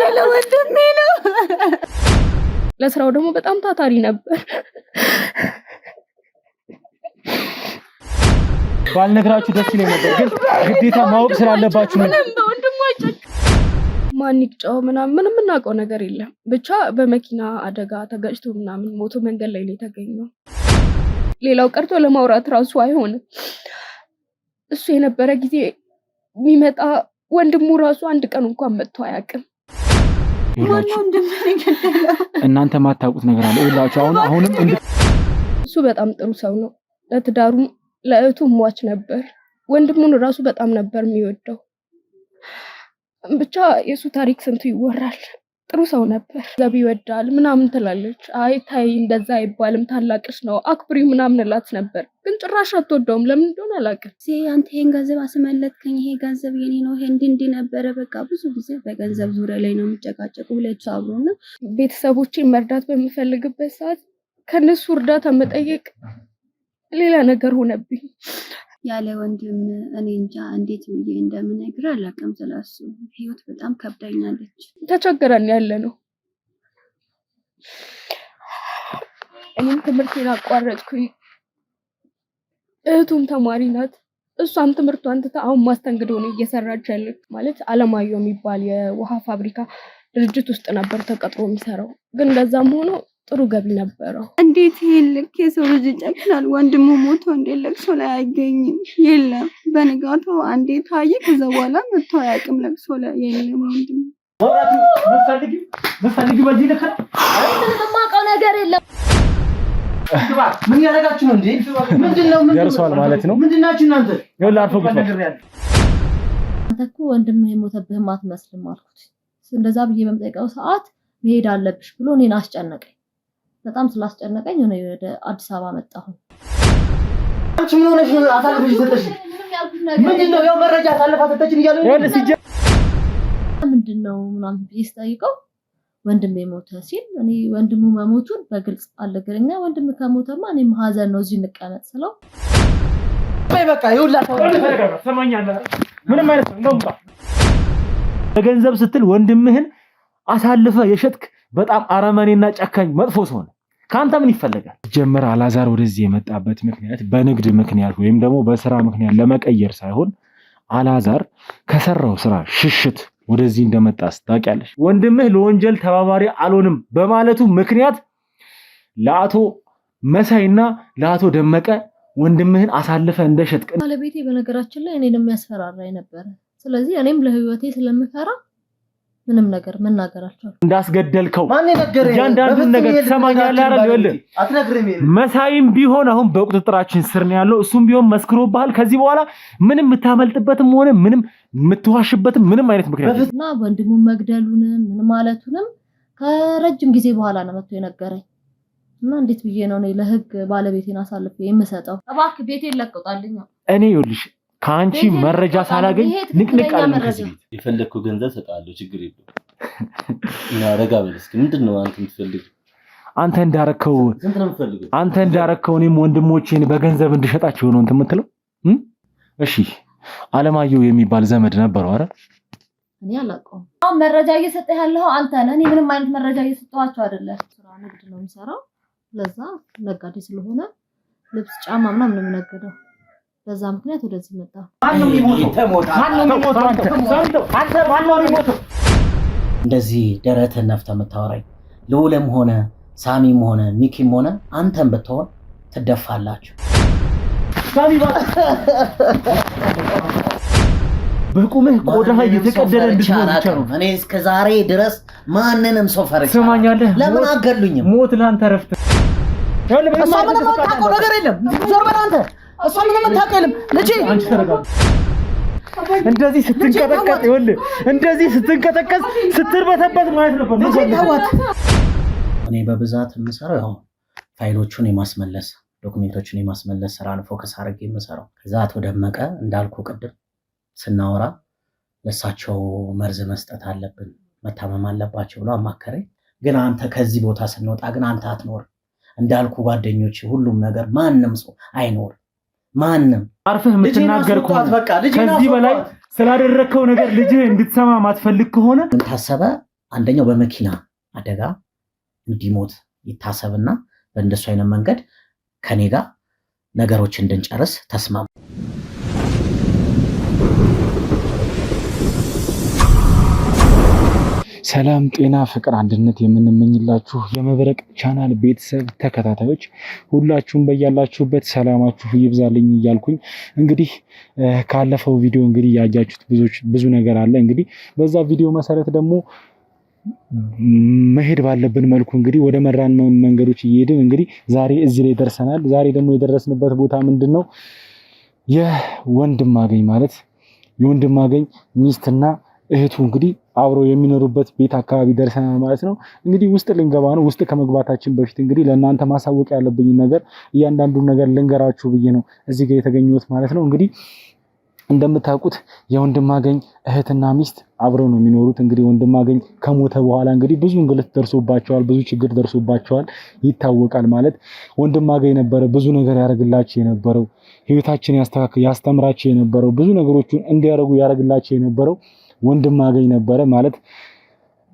የገደለ ወንድሜ ነው። ለስራው ደግሞ በጣም ታታሪ ነበር። ባልነግራችሁ ደስ ይለኝ ነበር፣ ግን ግዴታ ማወቅ ስላለባችሁ ነው። ማን ይቅጫው ምንም እናውቀው ነገር የለም። ብቻ በመኪና አደጋ ተገጭቶ ምናምን ሞቶ መንገድ ላይ ነው የተገኘው። ሌላው ቀርቶ ለማውራት ራሱ አይሆንም። እሱ የነበረ ጊዜ የሚመጣ ወንድሙ ራሱ አንድ ቀን እንኳን መጥቶ አያውቅም። እናንተ ማታውቁት ነገር አለ ሁላችሁ። አሁንም እሱ በጣም ጥሩ ሰው ነው። ለትዳሩም ለእህቱም ሟች ነበር። ወንድሙን ራሱ በጣም ነበር የሚወደው። ብቻ የሱ ታሪክ ስንቱ ይወራል። ጥሩ ሰው ነበር። ገቢ ይወዳል ምናምን ትላለች። አይ ታይ እንደዛ አይባልም፣ ታላቅሽ ነው አክብሪው ምናምን እላት ነበር። ግን ጭራሽ አትወደውም። ለምን እንደሆነ አላውቅም። አንተ ይሄን ገንዘብ አስመለጥከኝ፣ ይሄ ገንዘብ የኔ ነው፣ ይሄ እንዲህ ነበረ። በቃ ብዙ ጊዜ በገንዘብ ዙሪያ ላይ ነው የሚጨቃጨቁ ሁለቱ አብሮና። ቤተሰቦቼን መርዳት በምፈልግበት ሰዓት ከነሱ እርዳታ መጠየቅ ሌላ ነገር ሆነብኝ። ያለ ወንድም እኔ እንጃ እንዴት ብዬ እንደምነግር አላውቅም። ስለሱ ህይወት በጣም ከብዳኛለች። ተቸግረን ያለ ነው። እኔም ትምህርቴን አቋረጥኩኝ። እህቱም ተማሪ ናት። እሷም ትምህርቷን ትታ አሁን ማስተንግዶ ነው እየሰራች ያለች። ማለት አለማየሁ የሚባል የውሃ ፋብሪካ ድርጅት ውስጥ ነበር ተቀጥሮ የሚሰራው። ግን እንደዛም ሆኖ ጥሩ ገቢ ነበረው። እንዴት ይልክ የሰው ልጅ ይጨክናል? ወንድሙ ሞቶ እንዴት ለቅሶ ላይ አይገኝም? የለም በንጋታው አንዴ ታየ፣ ከዛ በኋላ መጥቶ አያውቅም ለቅሶ ላይ የለም ወንድሙ። መፈልጊ በዚህ ልክ የማውቀው ነገር የለም። ምን ያደርጋችሁ ነው እንዴ? ምንድነው ደርሷል ማለት ነው። ምንድናችሁ እናንተ? ይኸውልህ አርፎ አንተ እኮ ወንድምህ የሞተብህም አትመስልም አልኩት። እንደዛ ብዬ በምጠይቀው ሰዓት መሄድ አለብሽ ብሎ እኔን አስጨነቀኝ። በጣም ስላስጨነቀኝ ነው ወደ አዲስ አበባ መጣሁ። አንቺ ምን ሆነሽ ነው አሳልፈሽ ሰጠሽ? ምንድነው ያው መረጃ አሳልፋ ሰጠችን እያለ ነው። ምንድነው ምናምን ብዬ ስጠይቀው ወንድሜ ሞተ ሲል እኔ ወንድሙ መሞቱን በግልጽ አልነገረኛ። ወንድም ከሞተማ እኔም ሀዘን ነው እዚህ እንቀመጥ ስለው በቃ ይኸውልህ ሰማኛለህ። ምንም አይነት እንደውም ለገንዘብ ስትል ወንድምህን አሳልፈ የሸጥክ በጣም አረመኔና ጨካኝ መጥፎ ሰው ነው። ካንተ ምን ይፈልጋል? ጀመረ አላዛር ወደዚህ የመጣበት ምክንያት በንግድ ምክንያት ወይም ደግሞ በስራ ምክንያት ለመቀየር ሳይሆን አላዛር ከሰራው ስራ ሽሽት ወደዚህ እንደመጣ ታውቂያለሽ። ወንድምህ ለወንጀል ተባባሪ አልሆንም በማለቱ ምክንያት ለአቶ መሳይና ለአቶ ደመቀ ወንድምህን አሳልፈ እንደሸጥክ ባለቤቴ በነገራችን ላይ እኔንም ያስፈራራኝ ነበር። ስለዚህ እኔም ለህይወቴ ስለምፈራ ምንም ነገር መናገር አልቻልኩም። እንዳስገደልከው ማን ነገረኝ? ያንዳንዱን ነገር ትሰማኛለህ አይደል? ይኸውልህ አትነግረኝ። መሳይም ቢሆን አሁን በቁጥጥራችን ስር ነው ያለው። እሱም ቢሆን መስክሮብሃል። ከዚህ በኋላ ምንም የምታመልጥበትም ሆነ ምንም የምትዋሽበትም ምንም አይነት ምክንያት እና ወንድሙን መግደሉንም ምን ማለቱንም ከረጅም ጊዜ በኋላ ነው መጥቶ የነገረኝ። እና እንዴት ብዬ ነው እኔ ለህግ ባለቤቴን አሳልፌ የምሰጠው? እባክህ ቤቴን ለቅጣልኝ። እኔ ይኸውልሽ ካንቺ መረጃ ሳላገኝ ንቅንቅ አለ። ከዚህ የፈለኩ ገንዘብ ሰጣለሁ፣ ችግር የለም። እና ረጋ በል እስኪ። ምንድነው አንተ የምትፈልግ? አንተ እንዳረከው ስንት ነው የምትፈልገው? አንተ እንዳረከው እኔም ወንድሞቼን በገንዘብ እንድሸጣቸው ነው እንት የምትለው? እሺ አለማየሁ የሚባል ዘመድ ነበረው አይደል? እኔ አላውቀውም። አሁን መረጃ እየሰጠህ ያለው አንተ ነህ። እኔ ምንም አይነት መረጃ እየሰጠኋቸው አይደለም። ስራ ንግድ ነው የምሰራው። ለዛ ነጋዴ ስለሆነ ልብስ፣ ጫማ ምናምን ነው የምነግደው። በዛ ምክንያት ወደዚህ መጣ። ማንንም ይሞት እንደዚህ ደረትህን ነፍተህ የምታወራኝ ልዑልም ሆነ ሳሚም ሆነ ሚኪም ሆነ አንተም ብትሆን ትደፋላችሁ። በቁምህ ቆዳህ እየተቀደደ እንድትሞት ብቻ ነው። እኔ እስከ ዛሬ ድረስ ማንንም ሰው ፈርቻለሁ። ትሰማኛለህ? ለምን አገሉኝም? ሞት ላንተ ረፍት። እሷ ምንም የምታውቀው ነገር የለም። ዞር በል አንተ። እሷ ምንም የምታውቀው የለም። ልጄ አንቺ ተረጋጋ። እንደዚህ ስትንቀጠቀጥ ይኸውልህ፣ እንደዚህ ስትንቀጠቀጥ ስትርበተበት ማለት ነበር። እኔ በብዛት የምሰራው ያው ፋይሎቹን የማስመለስ ዶክሜንቶችን የማስመለስ ስራ ነው ፎከስ አድርጌ የምሰራው። ከዛ አቶ ደመቀ እንዳልኩ ቅድም ስናወራ ለሳቸው መርዝ መስጠት አለብን መታመም አለባቸው ብሎ አማከረኝ። ግን አንተ ከዚህ ቦታ ስንወጣ ግን አንተ አትኖር እንዳልኩ ጓደኞች ሁሉም ነገር ማንም ሰው አይኖር ማንም አርፈህ የምትናገር ከሆነ ከዚህ በላይ ስላደረከው ነገር ልጅህ እንድትሰማ ማትፈልግ ከሆነ ምን ታሰበ አንደኛው በመኪና አደጋ እንዲሞት ይታሰብና በእንደሱ አይነት መንገድ ከኔ ጋር ነገሮች እንድንጨርስ ተስማሙ። ሰላም ጤና ፍቅር አንድነት የምንመኝላችሁ የመብረቅ ቻናል ቤተሰብ ተከታታዮች ሁላችሁም በያላችሁበት ሰላማችሁ ይብዛልኝ እያልኩኝ እንግዲህ ካለፈው ቪዲዮ እንግዲህ ያያችሁት ብዙ ነገር አለ። እንግዲህ በዛ ቪዲዮ መሰረት ደግሞ መሄድ ባለብን መልኩ እንግዲህ ወደ መራን መንገዶች እየሄድን እንግዲህ ዛሬ እዚህ ላይ ደርሰናል። ዛሬ ደግሞ የደረስንበት ቦታ ምንድነው? የወንድማገኝ ማለት የወንድማገኝ ሚስትና እህቱ እንግዲህ አብረው የሚኖሩበት ቤት አካባቢ ደርሰናል ማለት ነው። እንግዲህ ውስጥ ልንገባ ነው። ውስጥ ከመግባታችን በፊት እንግዲህ ለእናንተ ማሳወቅ ያለብኝ ነገር እያንዳንዱን ነገር ልንገራችሁ ብዬ ነው እዚህ ጋር የተገኘሁት ማለት ነው። እንግዲህ እንደምታውቁት የወንድማገኝ እህትና ሚስት አብረው ነው የሚኖሩት። እንግዲህ ወንድማገኝ ከሞተ በኋላ እንግዲህ ብዙ እንግልት ደርሶባቸዋል፣ ብዙ ችግር ደርሶባቸዋል ይታወቃል። ማለት ወንድማገኝ ነበረ ብዙ ነገር ያደርግላቸው የነበረው፣ ህይወታችን ያስተምራቸው የነበረው፣ ብዙ ነገሮችን እንዲያደርጉ ያደርግላቸው የነበረው ወንድማገኝ ነበረ። ማለት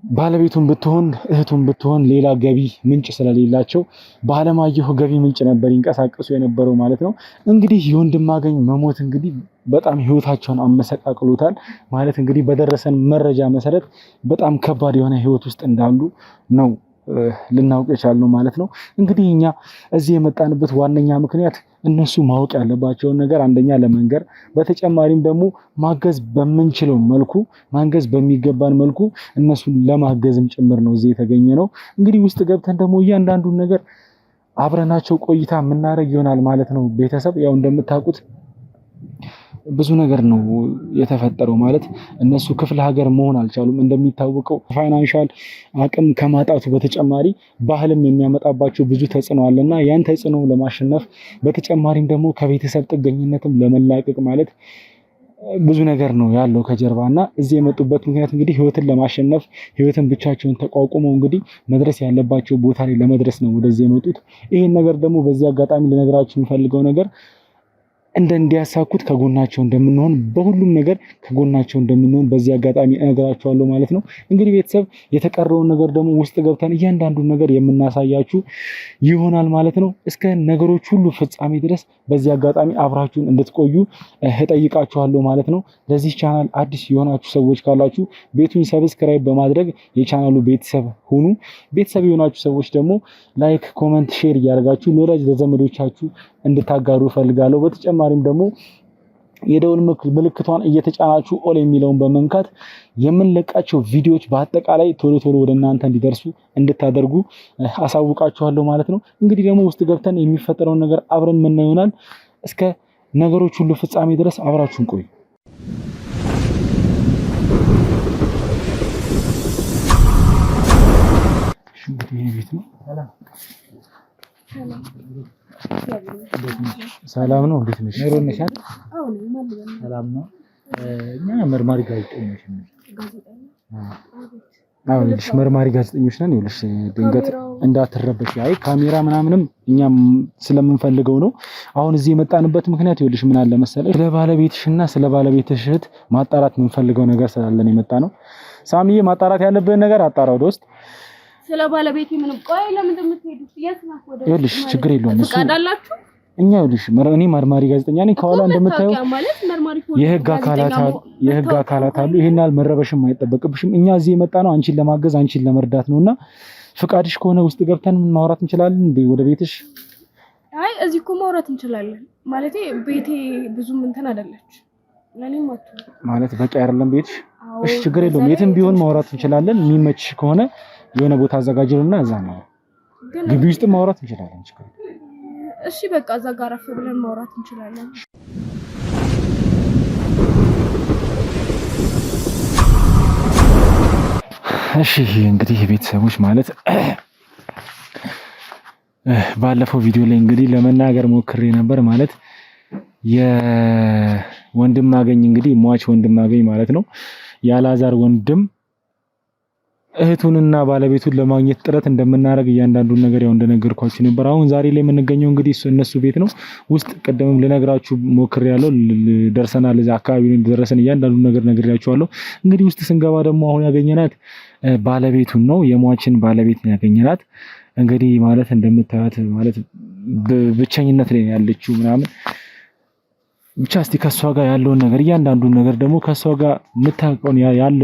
ባለቤቱን ብትሆን እህቱን ብትሆን ሌላ ገቢ ምንጭ ስለሌላቸው ባለማየሁ ገቢ ምንጭ ነበር ይንቀሳቀሱ የነበረው ማለት ነው። እንግዲህ የወንድማገኝ መሞት እንግዲህ በጣም ህይወታቸውን አመሰቃቅሎታል። ማለት እንግዲህ በደረሰን መረጃ መሰረት በጣም ከባድ የሆነ ህይወት ውስጥ እንዳሉ ነው ልናውቅ የቻልነው ማለት ነው። እንግዲህ እኛ እዚህ የመጣንበት ዋነኛ ምክንያት እነሱ ማወቅ ያለባቸውን ነገር አንደኛ ለመንገር፣ በተጨማሪም ደግሞ ማገዝ በምንችለው መልኩ ማገዝ በሚገባን መልኩ እነሱን ለማገዝም ጭምር ነው እዚህ የተገኘ ነው። እንግዲህ ውስጥ ገብተን ደግሞ እያንዳንዱን ነገር አብረናቸው ቆይታ የምናደርግ ይሆናል ማለት ነው። ቤተሰብ ያው እንደምታውቁት ብዙ ነገር ነው የተፈጠረው። ማለት እነሱ ክፍለ ሀገር መሆን አልቻሉም። እንደሚታወቀው ፋይናንሻል አቅም ከማጣቱ በተጨማሪ ባህልም የሚያመጣባቸው ብዙ ተጽዕኖ አለና ያን ተጽዕኖ ለማሸነፍ በተጨማሪም ደግሞ ከቤተሰብ ጥገኝነትም ለመላቀቅ ማለት ብዙ ነገር ነው ያለው ከጀርባና እዚህ የመጡበት ምክንያት እንግዲህ ህይወትን ለማሸነፍ ህይወትን ብቻቸውን ተቋቁመው እንግዲህ መድረስ ያለባቸው ቦታ ላይ ለመድረስ ነው ወደዚህ የመጡት። ይሄን ነገር ደግሞ በዚህ አጋጣሚ ልነግራችሁ የምፈልገው ነገር እንዲያሳኩት ከጎናቸው እንደምንሆን በሁሉም ነገር ከጎናቸው እንደምንሆን በዚህ አጋጣሚ እነግራቸዋለሁ ማለት ነው። እንግዲህ ቤተሰብ የተቀረውን ነገር ደግሞ ውስጥ ገብተን እያንዳንዱን ነገር የምናሳያችሁ ይሆናል ማለት ነው። እስከ ነገሮች ሁሉ ፍጻሜ ድረስ በዚህ አጋጣሚ አብራችሁን እንድትቆዩ እጠይቃችኋለሁ ማለት ነው። ለዚህ ቻናል አዲስ የሆናችሁ ሰዎች ካላችሁ ቤቱን ሰብስክራይብ በማድረግ የቻናሉ ቤተሰብ ሁኑ። ቤተሰብ የሆናችሁ ሰዎች ደግሞ ላይክ፣ ኮመንት፣ ሼር እያደረጋችሁ ለወዳጅ ለዘመዶቻችሁ እንድታጋሩ ፈልጋለሁ። በተጨማሪም ደግሞ የደውል ምልክቷን እየተጫናችሁ ኦል የሚለውን በመንካት የምንለቃቸው ቪዲዮዎች በአጠቃላይ ቶሎ ቶሎ ወደ እናንተ እንዲደርሱ እንድታደርጉ አሳውቃችኋለሁ ማለት ነው። እንግዲህ ደግሞ ውስጥ ገብተን የሚፈጠረውን ነገር አብረን ምን ይሆናል። እስከ ነገሮች ሁሉ ፍጻሜ ድረስ አብራችሁን ቆዩ። እንግዲህ ቤት ነው። ሰላም ነው። እንዴት ነሽ? ሜሮን ነሽ አይደል? ሰላም ነው። እኛ መርማሪ ጋዜጠኞች ነን። ይኸውልሽ መርማሪ ጋዜጠኞች ነን። ይኸውልሽ ድንገት እንዳትረበሽ። አይ ካሜራ ምናምንም እኛም ስለምንፈልገው ነው። አሁን እዚህ የመጣንበት ምክንያት ይኸውልሽ ምን አለ መሰለሽ፣ ስለ ባለቤትሽና ስለ ባለቤትሽ እህት ማጣራት የምንፈልገው ነገር ስላለን የመጣ ነው። ሳሚዬ ማጣራት ያለብን ነገር አጣራ ወደ ውስጥ ስለ ባለቤቴ ምንም። ቆይ ለምን እንደምትሄዱት የስናክ ወደ ይኸውልሽ ችግር የለውም እሱ ፈቃዳላችሁ። እኛ ይኸውልሽ እኔ መርማሪ ጋዜጠኛ ነኝ። ከኋላ እንደምታየው የህግ አካላት አሉ። ይሄን ያህል መረበሽም አይጠበቅብሽም። እኛ እዚህ የመጣ ነው አንቺን ለማገዝ አንቺን ለመርዳት ነውና ፍቃድሽ ከሆነ ውስጥ ገብተን ማውራት እንችላለን እንዴ? ወደ ቤትሽ? አይ እዚህ እኮ ማውራት እንችላለን። ማለቴ ቤቴ ብዙም እንትን አይደለች ለኔም ማለት በቂ አይደለም ቤትሽ? እሺ ችግር የለውም። የትም ቢሆን ማውራት እንችላለን። የሚመችሽ ከሆነ የሆነ ቦታ አዘጋጅልና እዛ ነው ግቢ ውስጥ ማውራት እንችላለን። ችግር እሺ በቃ እዛ ጋር አረፍ ብለን ማውራት እንችላለን። እሺ እንግዲህ ቤተሰቦች ማለት ባለፈው ቪዲዮ ላይ እንግዲህ ለመናገር ሞክሬ ነበር። ማለት የወንድማገኝ እንግዲህ ሟች ወንድማገኝ ማለት ነው የአላዛር ወንድም እህቱንና ባለቤቱን ለማግኘት ጥረት እንደምናደርግ እያንዳንዱን ነገር ያው እንደነገርኳችሁ ነበር። አሁን ዛሬ ላይ የምንገኘው እንግዲህ እነሱ ቤት ነው ውስጥ ቅድምም ልነግራችሁ ሞክሬያለሁ። ደርሰናል። እዛ አካባቢ ደረሰን። እያንዳንዱን ነገር ነግሬያችኋለሁ። እንግዲህ ውስጥ ስንገባ ደግሞ አሁን ያገኘናት ባለቤቱን ነው፣ የሟችን ባለቤት ያገኘናት። እንግዲህ ማለት እንደምታዩት ማለት ብቸኝነት ላይ ያለችው ምናምን ብቻ እስቲ ከሷ ጋር ያለውን ነገር እያንዳንዱን ነገር ደግሞ ከሷ ጋር የምታውቀውን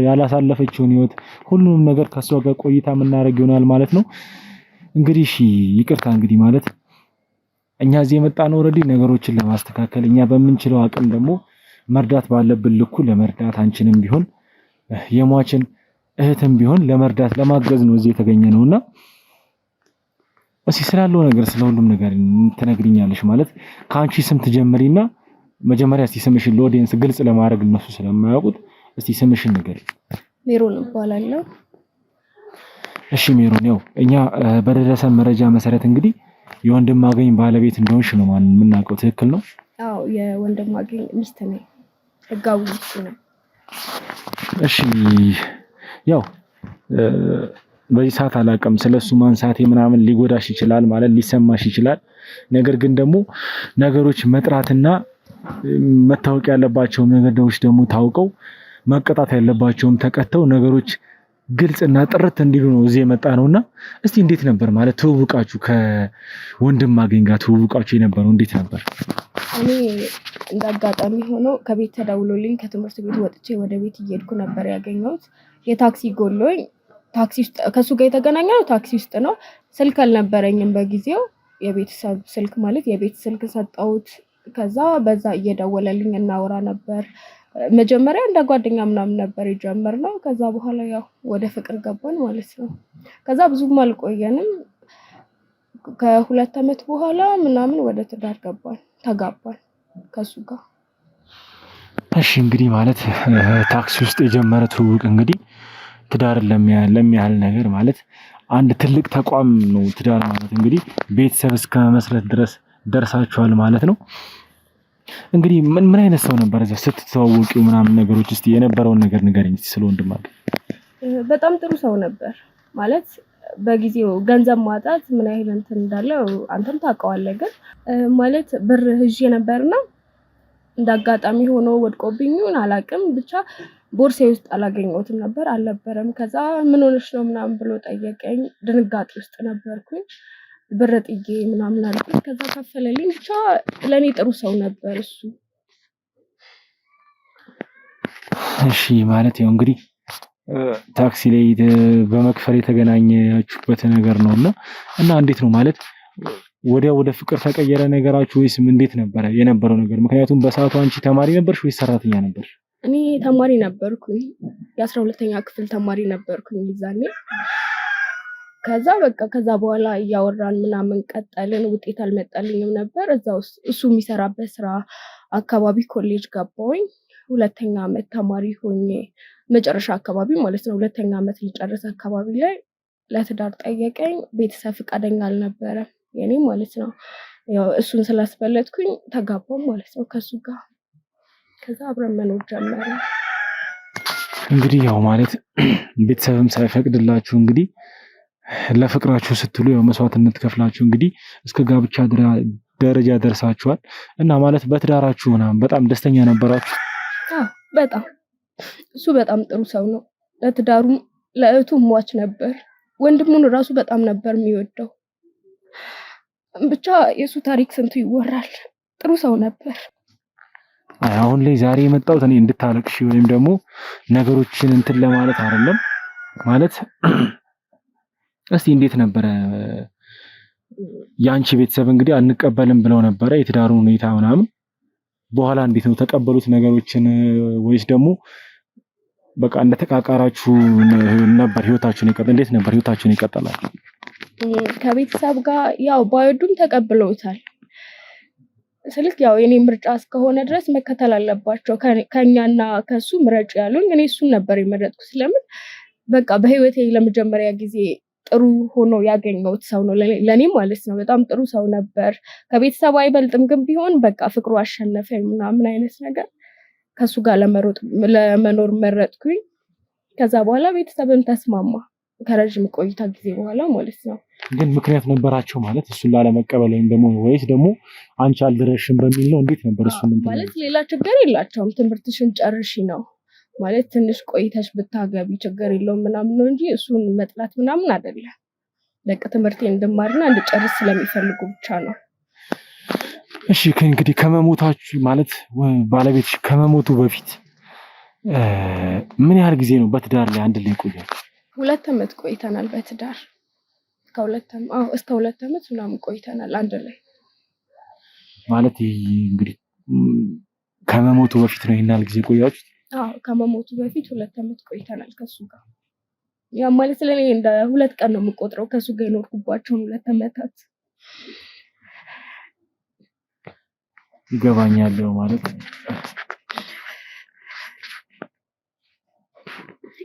ያላሳለፈችውን ህይወት ሁሉንም ነገር ከሷ ጋር ቆይታ የምናደርግ ይሆናል ማለት ነው። እንግዲህ ይቅርታ እንግዲህ ማለት እኛ እዚህ የመጣነው ኦልሬዲ ነገሮችን ለማስተካከል እኛ በምንችለው አቅም ደግሞ መርዳት ባለብን ልኩ ለመርዳት አንቺንም ቢሆን የሟችን እህትም ቢሆን ለመርዳት ለማገዝ ነው እዚህ የተገኘ ነውና እስቲ ስላለው ነገር ስለሁሉም ነገር ትነግሪኛለሽ ማለት ከአንቺ ስም ትጀምሪና መጀመሪያ እስቲ ስምሽን ለኦዲየንስ ግልጽ ለማድረግ እነሱ ስለማያውቁት እስቲ ስምሽን ንገሪኝ። ሜሮን እባላለሁ። እሺ ሜሮን፣ ያው እኛ በደረሰን መረጃ መሰረት እንግዲህ የወንድማገኝ ባለቤት እንደሆንሽ ነው የምናውቀው። ትክክል ነው? አዎ የወንድማገኝ ሚስት ነኝ። ህጋዊ ሚስት ነኝ። እሺ ያው በዚህ ሰዓት አላውቅም ስለሱ ማንሳቴ ምናምን ሊጎዳሽ ይችላል ማለት ሊሰማሽ ይችላል። ነገር ግን ደግሞ ነገሮች መጥራትና መታወቅ ያለባቸው ነገሮች ደግሞ ታውቀው መቀጣት ያለባቸውም ተቀተው ነገሮች ግልጽና ጥርት እንዲሉ ነው እዚህ የመጣ ነውና እስቲ እንዴት ነበር ማለት ትውውቃችሁ? ከወንድማገኝ ጋር ትውውቃችሁ የነበረው እንዴት ነበር? እኔ እንዳጋጣሚ ሆኖ ከቤት ተደውሎልኝ ከትምህርት ቤት ወጥቼ ወደ ቤት እየሄድኩ ነበር ያገኘሁት። የታክሲ ጎሎኝ ታክሲ ውስጥ ከሱ ጋር የተገናኘው ታክሲ ውስጥ ነው። ስልክ አልነበረኝም በጊዜው፣ የቤተሰብ ስልክ ማለት የቤት ስልክ ሰጠሁት። ከዛ በዛ እየደወለልኝ እናወራ ነበር። መጀመሪያ እንደ ጓደኛ ምናምን ነበር የጀመርነው። ከዛ በኋላ ያው ወደ ፍቅር ገባን ማለት ነው። ከዛ ብዙም አልቆየንም። ከ2 ዓመት በኋላ ምናምን ወደ ትዳር ተጋባን ከሱ ጋር። እሺ እንግዲህ ማለት ታክሲ ውስጥ የጀመረ ትውውቅ እንግዲህ ትዳርን ለሚያህል ነገር ማለት አንድ ትልቅ ተቋም ነው ትዳር ማለት እንግዲህ ቤተሰብ እስከ መመስረት ድረስ ደርሳችኋል ማለት ነው። እንግዲህ ምን አይነት ሰው ነበር እዛ ስትተዋወቂው ምናምን ነገሮች እስቲ የነበረውን ነገር ንገረኝ እስቲ ስለ ወንድማገኝ። በጣም ጥሩ ሰው ነበር ማለት በጊዜው ገንዘብ ማጣት ምን ያህል እንትን እንዳለው አንተም ታውቀዋለህ። ግን ማለት ብር ይዤ ነበርና እንዳጋጣሚ ሆኖ ወድቆብኝ ይሁን አላውቅም፣ ብቻ ቦርሳዬ ውስጥ አላገኘሁትም ነበር፣ አልነበረም። ከዛ ምን ሆነሽ ነው ምናምን ብሎ ጠየቀኝ። ድንጋጤ ውስጥ ነበርኩኝ። ብር ጥዬ ምናምን አልኩት። ከዛ ከፈለልኝ። ብቻ ለኔ ጥሩ ሰው ነበር እሱ። እሺ ማለት ያው እንግዲህ ታክሲ ላይ በመክፈል የተገናኛችሁበት ነገር ነውና እና እንዴት ነው ማለት ወዲያው ወደ ፍቅር ተቀየረ ነገራችሁ ወይስ እንዴት ነበረ የነበረው ነገር? ምክንያቱም በሰዓቱ አንቺ ተማሪ ነበርሽ ወይስ ሰራተኛ ነበርሽ? እኔ ተማሪ ነበርኩኝ። የ12ኛ ክፍል ተማሪ ነበርኩኝ ይዛኔ። ከዛ በቃ ከዛ በኋላ እያወራን ምናምን ቀጠልን። ውጤት አልመጣልኝም ነበር። እዛው እሱ የሚሰራበት ስራ አካባቢ ኮሌጅ ገባሁኝ። 2ኛ ዓመት ተማሪ ሆኜ መጨረሻ አካባቢ ማለት ነው 2ኛ ዓመት ሊጨርስ አካባቢ ላይ ለትዳር ጠየቀኝ። ቤተሰብ ፈቃደኛ አልነበረም የኔ ማለት ነው። ያው እሱን ስላስፈለጥኩኝ ተጋባሁ ማለት ነው ከሱ ጋር። ከዛ አብረን መኖር ጀመረ። እንግዲህ ያው ማለት ቤተሰብም ሳይፈቅድላችሁ እንግዲህ ለፍቅራችሁ ስትሉ ያው መስዋዕትነት ከፍላችሁ እንግዲህ እስከ ጋብቻ ደረጃ ደርሳችኋል እና ማለት በትዳራችሁ ምናምን በጣም ደስተኛ ነበራችሁ? በጣም እሱ በጣም ጥሩ ሰው ነው። ለትዳሩም ለእህቱ ሟች ነበር። ወንድሙን ራሱ በጣም ነበር የሚወደው። ብቻ የሱ ታሪክ ስንቱ ይወራል። ጥሩ ሰው ነበር። አሁን ላይ ዛሬ የመጣሁት እኔ እንድታለቅሽ ወይም ደግሞ ነገሮችን እንትን ለማለት አይደለም። ማለት እስቲ እንዴት ነበረ ያንቺ ቤተሰብ እንግዲህ አንቀበልም ብለው ነበረ የትዳሩን ሁኔታ ምናምን፣ በኋላ እንዴት ነው ተቀበሉት ነገሮችን ወይስ ደግሞ በቃ እንደተቃቃራችሁ ነበር ህይወታችሁን እንዴት ነበር ህይወታችሁን ይቀጥላል? ከቤተሰብ ጋር ያው ባይወዱም ተቀብለውታል። ስልክ ያው የኔ ምርጫ እስከሆነ ድረስ መከተል አለባቸው። ከኛና ከሱ ምረጭ ያሉኝ እኔ እሱን ነበር የመረጥኩት። ስለምን በቃ በህይወቴ ለመጀመሪያ ጊዜ ጥሩ ሆኖ ያገኘሁት ሰው ነው ለኔ ማለት ነው። በጣም ጥሩ ሰው ነበር። ከቤተሰብ አይበልጥም፣ ግን ቢሆን በቃ ፍቅሩ አሸነፈኝ ምናምን አይነት ነገር። ከሱ ጋር ለመኖር መረጥኩኝ። ከዛ በኋላ ቤተሰብም ተስማማ። ከረጅም ቆይታ ጊዜ በኋላ ማለት ነው። ግን ምክንያት ነበራቸው ማለት እሱን ላለመቀበል ወይም ደግሞ ወይስ ደግሞ አንቺ አልደረሽም በሚል ነው? እንዴት ነበር እሱ? ማለት ሌላ ችግር የላቸውም። ትምህርትሽን ጨርሺ ነው ማለት ትንሽ ቆይተሽ ብታገቢ ችግር የለውም ምናምን ነው እንጂ እሱን መጥላት ምናምን አይደለም። በቃ ትምህርቴን እንድማርና እንድጨርስ ስለሚፈልጉ ብቻ ነው። እሺ እንግዲህ ከመሞታችሁ ማለት ባለቤትሽ ከመሞቱ በፊት ምን ያህል ጊዜ ነው በትዳር ላይ አንድ ላይ ቆያችሁ? 2 ዓመት ቆይተናል በትዳር እስከ 2 ዓመት ምናምን ቆይተናል አንድ ላይ ማለት እንግዲህ ከመሞቱ በፊት ነው ይሄን ያህል ጊዜ ቆያችሁት? ከመሞቱ በፊት 2 ዓመት ቆይተናል ከሱ ጋር። ያ ማለት ለኔ እንደ 2 ቀን ነው የምቆጥረው ከሱ ጋር የኖርኩባቸውን 2 ዓመታት። ይገባኛል ማለት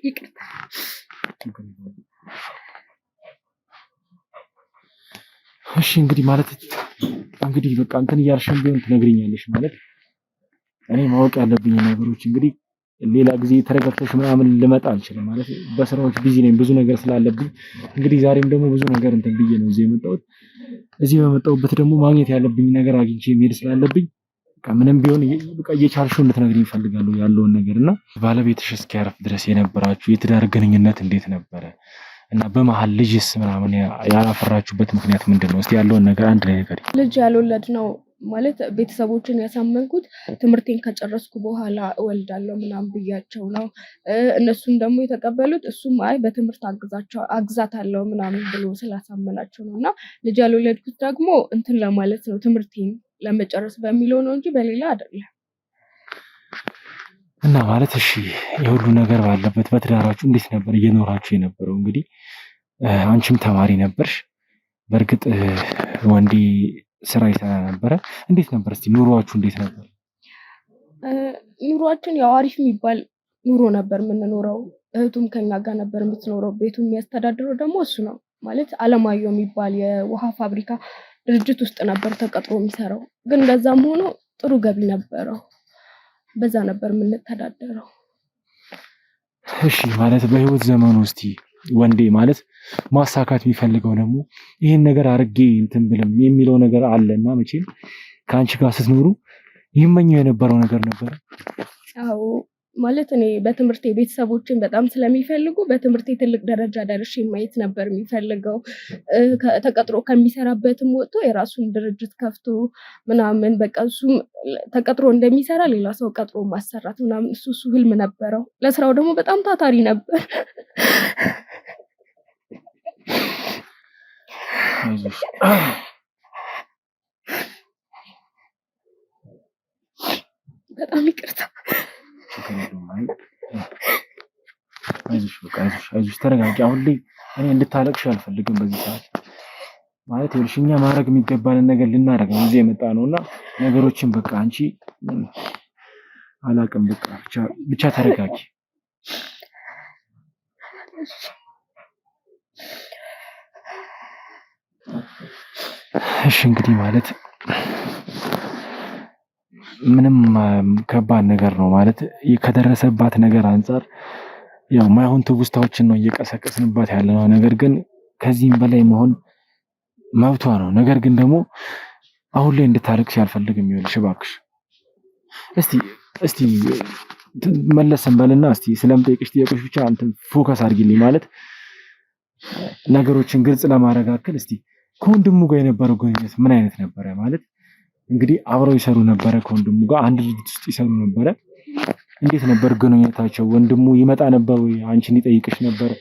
ይቅርታ። እሺ እንግዲህ ማለት እንግዲህ በቃ እንትን እያልሽም ቢሆን ትነግሪኛለሽ ማለት እኔ ማወቅ ያለብኝ ነገሮች እንግዲህ ሌላ ጊዜ ተረጋግተሽ ምናምን ልመጣ አልችልም ማለት በስራዎች ቢዚ ነኝ ብዙ ነገር ስላለብኝ እንግዲህ ዛሬም ደግሞ ብዙ ነገር እንትን ብዬ ነው እዚህ የመጣሁት። እዚህ በመጣሁበት ደግሞ ማግኘት ያለብኝ ነገር አግኝቼ መሄድ ስላለብኝ በቃ ምንም ቢሆን በቃ እየቻልሽው እንድትነግሪኝ እፈልጋለሁ ያለውን ነገርና ባለቤትሽ እስኪያርፍ ድረስ የነበራችሁ የትዳር ግንኙነት እንዴት ነበረ? እና በመሃል ልጅስ ምናምን ያላፈራችሁበት ምክንያት ምንድነው? እስቲ ያለውን ነገር አንድ ላይ ነገር ልጅ ያልወለድ ነው ማለት ቤተሰቦችን ያሳመንኩት ትምህርቴን ከጨረስኩ በኋላ እወልዳለሁ ምናምን ብያቸው ነው። እነሱም ደግሞ የተቀበሉት እሱም አይ በትምህርት አግዛታለሁ ምናምን ብሎ ስላሳመናቸው ነው። እና ልጅ ያልወለድኩት ደግሞ እንትን ለማለት ነው ትምህርቴን ለመጨረስ በሚለው ነው እንጂ በሌላ አይደለም። እና ማለት እሺ የሁሉ ነገር ባለበት በትዳራችሁ እንዴት ነበር እየኖራችሁ የነበረው? እንግዲህ አንቺም ተማሪ ነበርሽ፣ በእርግጥ ወንዴ ስራ ይሰራ ነበረ። እንዴት ነበር እስቲ ኑሯችሁ እንዴት ነበር? ኑሯችን ያው አሪፍ የሚባል ኑሮ ነበር የምንኖረው። እህቱም ከኛ ጋር ነበር የምትኖረው። ቤቱን የሚያስተዳድረው ደግሞ እሱ ነው ማለት አለማየሁ የሚባል የውሃ ፋብሪካ ድርጅት ውስጥ ነበር ተቀጥሮ የሚሰራው። ግን እንደዛም ሆኖ ጥሩ ገቢ ነበረው። በዛ ነበር የምንተዳደረው። እሺ ማለት በህይወት ዘመኑ እስቲ ወንዴ ማለት ማሳካት የሚፈልገው ደግሞ ይሄን ነገር አርጌ እንትን ብለም የሚለው ነገር አለና መቼም ከአንቺ ጋር ስትኖሩ ይመኘው የነበረው ነገር ነበር? አዎ ማለት እኔ በትምህርቴ ቤተሰቦችን በጣም ስለሚፈልጉ በትምህርቴ ትልቅ ደረጃ ደርሼ ማየት ነበር የሚፈልገው። ተቀጥሮ ከሚሰራበትም ወጥቶ የራሱን ድርጅት ከፍቶ ምናምን በቃ እሱም ተቀጥሮ እንደሚሰራ ሌላ ሰው ቀጥሮ ማሰራት ምናምን እሱ ህልም ነበረው። ለስራው ደግሞ በጣም ታታሪ ነበር። በጣም ይቅርታ። አይዞሽ ተረጋጊ። አሁን ላይ እኔ እንድታለቅሽ አልፈልግም በዚህ ሰዓት ማለት ይኸውልሽ እኛ ማድረግ የሚገባንን ነገር ልናደርግ ነው እዚህ የመጣ ነውና ነገሮችን በቃ አንቺ አላቅም በቃ ብቻ ተረጋጊ። እሺ እንግዲህ ማለት ምንም ከባድ ነገር ነው ማለት ከደረሰባት ነገር አንፃር ያው ማይሆን ትውስታዎችን ነው እየቀሰቀስንባት ያለነው። ነገር ግን ከዚህም በላይ መሆን መብቷ ነው። ነገር ግን ደግሞ አሁን ላይ እንድታለቅሽ አልፈልግም። ይኸውልሽ እባክሽ እስቲ መለስን በልና እስቲ ስለምጠይቅሽ ጥያቄዎች ብቻ አንተም ፎከስ አድርጊልኝ ማለት ነገሮችን ግልጽ ለማድረግ አክል እስቲ ከወንድሙ ጋር የነበረው ግንኙነት ምን አይነት ነበረ? ማለት እንግዲህ አብረው ይሰሩ ነበረ፣ ከወንድሙ ጋር አንድ ድርጅት ውስጥ ይሰሩ ነበረ። እንዴት ነበር ግንኙነታቸው? ወንድሙ ይመጣ ነበር ወይ አንቺን ይጠይቅሽ ነበር?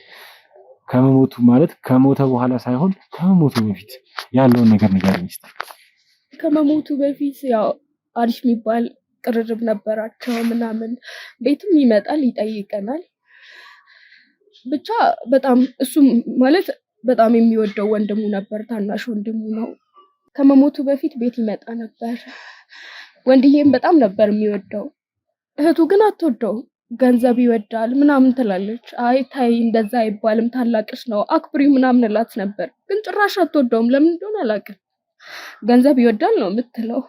ከመሞቱ ማለት ከሞተ በኋላ ሳይሆን ከመሞቱ በፊት ያለውን ነገር ንገሪኝ እስቲ። ከመሞቱ በፊት ያው አሪፍ የሚባል ቅርርብ ነበራቸው ምናምን። ቤትም ይመጣል ይጠይቀናል። ብቻ በጣም እሱም ማለት በጣም የሚወደው ወንድሙ ነበር፣ ታናሽ ወንድሙ ነው። ከመሞቱ በፊት ቤት ይመጣ ነበር። ወንድዬም በጣም ነበር የሚወደው። እህቱ ግን አትወደውም። ገንዘብ ይወዳል ምናምን ትላለች። አይ ታይ እንደዛ አይባልም ታላቅሽ ነው አክብሪው ምናምን እላት ነበር። ግን ጭራሽ አትወደውም። ለምን እንደሆነ አላውቅም። ገንዘብ ይወዳል ነው የምትለው።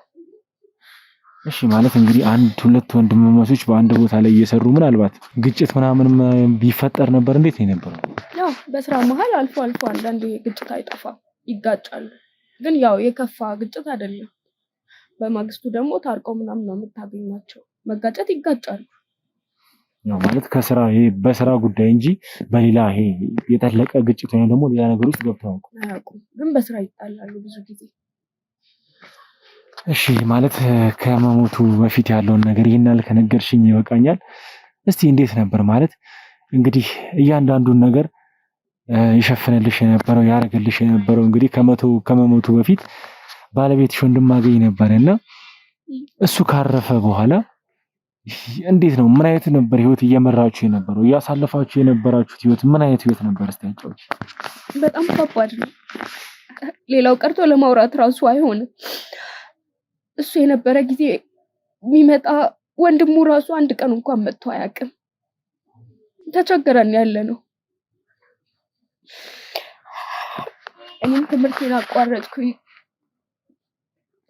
እሺ ማለት እንግዲህ አንድ ሁለት ወንድማማቾች በአንድ ቦታ ላይ እየሰሩ ምናልባት ግጭት ምናምን ቢፈጠር ነበር እንዴት ነው የነበረው? ያው በስራ መሀል አልፎ አልፎ አንዳንድ ግጭት አይጠፋም፣ ይጋጫሉ። ግን ያው የከፋ ግጭት አይደለም። በማግስቱ ደግሞ ታርቀው ምናምን ነው የምታገኛቸው። መጋጨት ይጋጫሉ። ያው ማለት ከስራ ይሄ በስራ ጉዳይ እንጂ በሌላ ይሄ የጠለቀ ግጭት ወይም ደግሞ ሌላ ነገር ውስጥ ገብተው አያውቁም። ግን በስራ ይጣላሉ ብዙ ጊዜ። እሺ ማለት ከመሞቱ በፊት ያለውን ነገር ይሄናል ከነገርሽኝ ይበቃኛል። እስቲ እንዴት ነበር ማለት እንግዲህ እያንዳንዱን ነገር ይሸፍንልሽ የነበረው ያረግልሽ የነበረው እንግዲህ ከመሞቱ በፊት ባለቤትሽ ወንድማገኝ ነበርና እሱ ካረፈ በኋላ እንዴት ነው ምን አይነት ነበር ህይወት እየመራችሁ የነበረው እያሳለፋችሁ የነበራችሁት ህይወት ምን አይነት ህይወት ነበር? እስቲ አጫውች። በጣም ከባድ ነው። ሌላው ቀርቶ ለማውራት ራሱ አይሆንም። እሱ የነበረ ጊዜ የሚመጣ ወንድሙ ራሱ አንድ ቀን እንኳን መጥቶ አያውቅም። ተቸግረን ያለ ነው። እኔም ትምህርቴን አቋረጥኩኝ።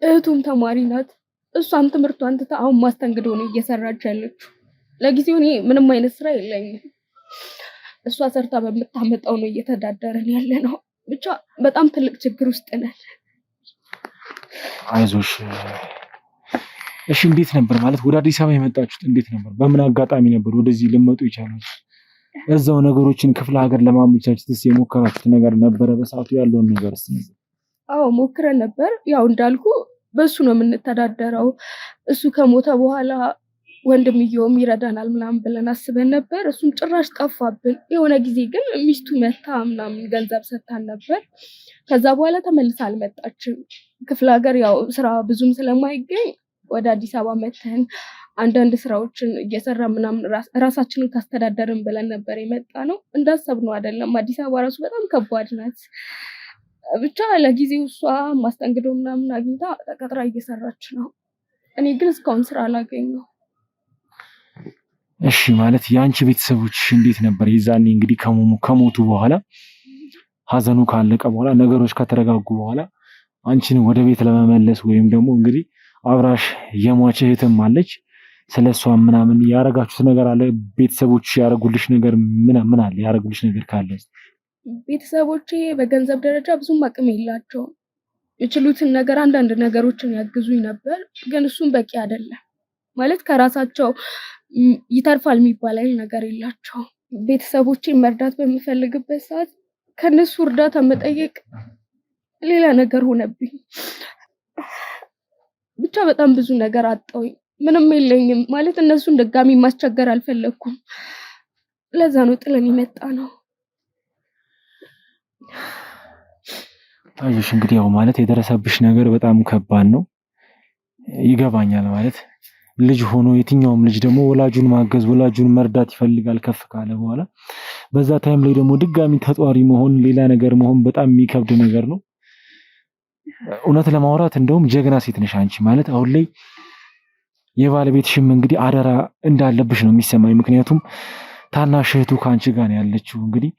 እህቱም ተማሪ ናት። እሷም ትምህርቷን ትታ አሁን ማስተንግዶ ነው እየሰራች ያለችው። ለጊዜው እኔ ምንም አይነት ስራ የለኝም። እሷ ሰርታ በምታመጣው ነው እየተዳደረን ያለ ነው። ብቻ በጣም ትልቅ ችግር ውስጥ ነን። አይዞሽ። እሺ እንዴት ነበር ማለት ወደ አዲስ አበባ የመጣችሁት እንዴት ነበር? በምን አጋጣሚ ነበር ወደዚህ ልመጡ የቻላችሁት? እዛው ነገሮችን ክፍለ ሀገር ለማመቻቸትስ የሞከራችሁት ነገር ነበረ? በሰዓቱ ያለውን ነገር እስቲ። አዎ ሞክረን ነበር። ያው እንዳልኩ በሱ ነው የምንተዳደረው። እሱ ከሞተ በኋላ ወንድምየውም ይረዳናል ምናምን ብለን አስበን ነበር። እሱም ጭራሽ ጠፋብን። የሆነ ጊዜ ግን ሚስቱ መታ ምናምን ገንዘብ ሰጥታን ነበር። ከዛ በኋላ ተመልሳ አልመጣችም። ክፍለ ሀገር ያው ስራ ብዙም ስለማይገኝ ወደ አዲስ አበባ መተን አንዳንድ ስራዎችን እየሰራ ምናምን ራሳችንን ካስተዳደርን ብለን ነበር የመጣ ነው። እንዳሰብነው አይደለም። አዲስ አበባ ራሱ በጣም ከባድ ናት። ብቻ ለጊዜው እሷ ማስተንግዶ ምናምን አግኝታ ተቀጥራ እየሰራች ነው። እኔ ግን እስካሁን ስራ አላገኘው። እሺ ማለት የአንቺ ቤተሰቦች እንዴት ነበር? የዛኔ እንግዲህ ከሞቱ በኋላ ሀዘኑ ካለቀ በኋላ ነገሮች ከተረጋጉ በኋላ አንቺን ወደ ቤት ለመመለስ ወይም ደግሞ እንግዲህ አብራሽ የሟች እህትም አለች ስለሷ ምናምን ያረጋችሁት ነገር አለ? ቤተሰቦች ያረጉልሽ ነገር ምን አለ? ያረጉልሽ ነገር ካለ? ቤተሰቦቼ በገንዘብ ደረጃ ብዙም አቅም የላቸውም። የችሉትን ነገር አንዳንድ ነገሮችን ያግዙኝ ነበር፣ ግን እሱም በቂ አይደለም። ማለት ከራሳቸው ይተርፋል የሚባል አይነት ነገር የላቸውም። ቤተሰቦቼን መርዳት በምፈልግበት ሰዓት ከነሱ እርዳታ መጠየቅ ሌላ ነገር ሆነብኝ። ብቻ በጣም ብዙ ነገር አጣሁኝ። ምንም የለኝም ማለት እነሱን ድጋሚ ማስቸገር አልፈለኩም። ለዛ ነው ጥለን የመጣ ነው። አይሽ እንግዲህ ያው ማለት የደረሰብሽ ነገር በጣም ከባድ ነው። ይገባኛል ማለት ልጅ ሆኖ የትኛውም ልጅ ደግሞ ወላጁን ማገዝ ወላጁን መርዳት ይፈልጋል ከፍ ካለ በኋላ። በዛ ታይም ላይ ደግሞ ድጋሚ ተጧሪ መሆን ሌላ ነገር መሆን በጣም የሚከብድ ነገር ነው። እውነት ለማውራት እንደውም ጀግና ሴት ነሽ አንቺ ማለት አሁን ላይ የባለቤትሽም እንግዲህ አደራ እንዳለብሽ ነው የሚሰማኝ። ምክንያቱም ታናሽ እህቱ ከአንቺ ጋር ነው ያለችው። እንግዲህ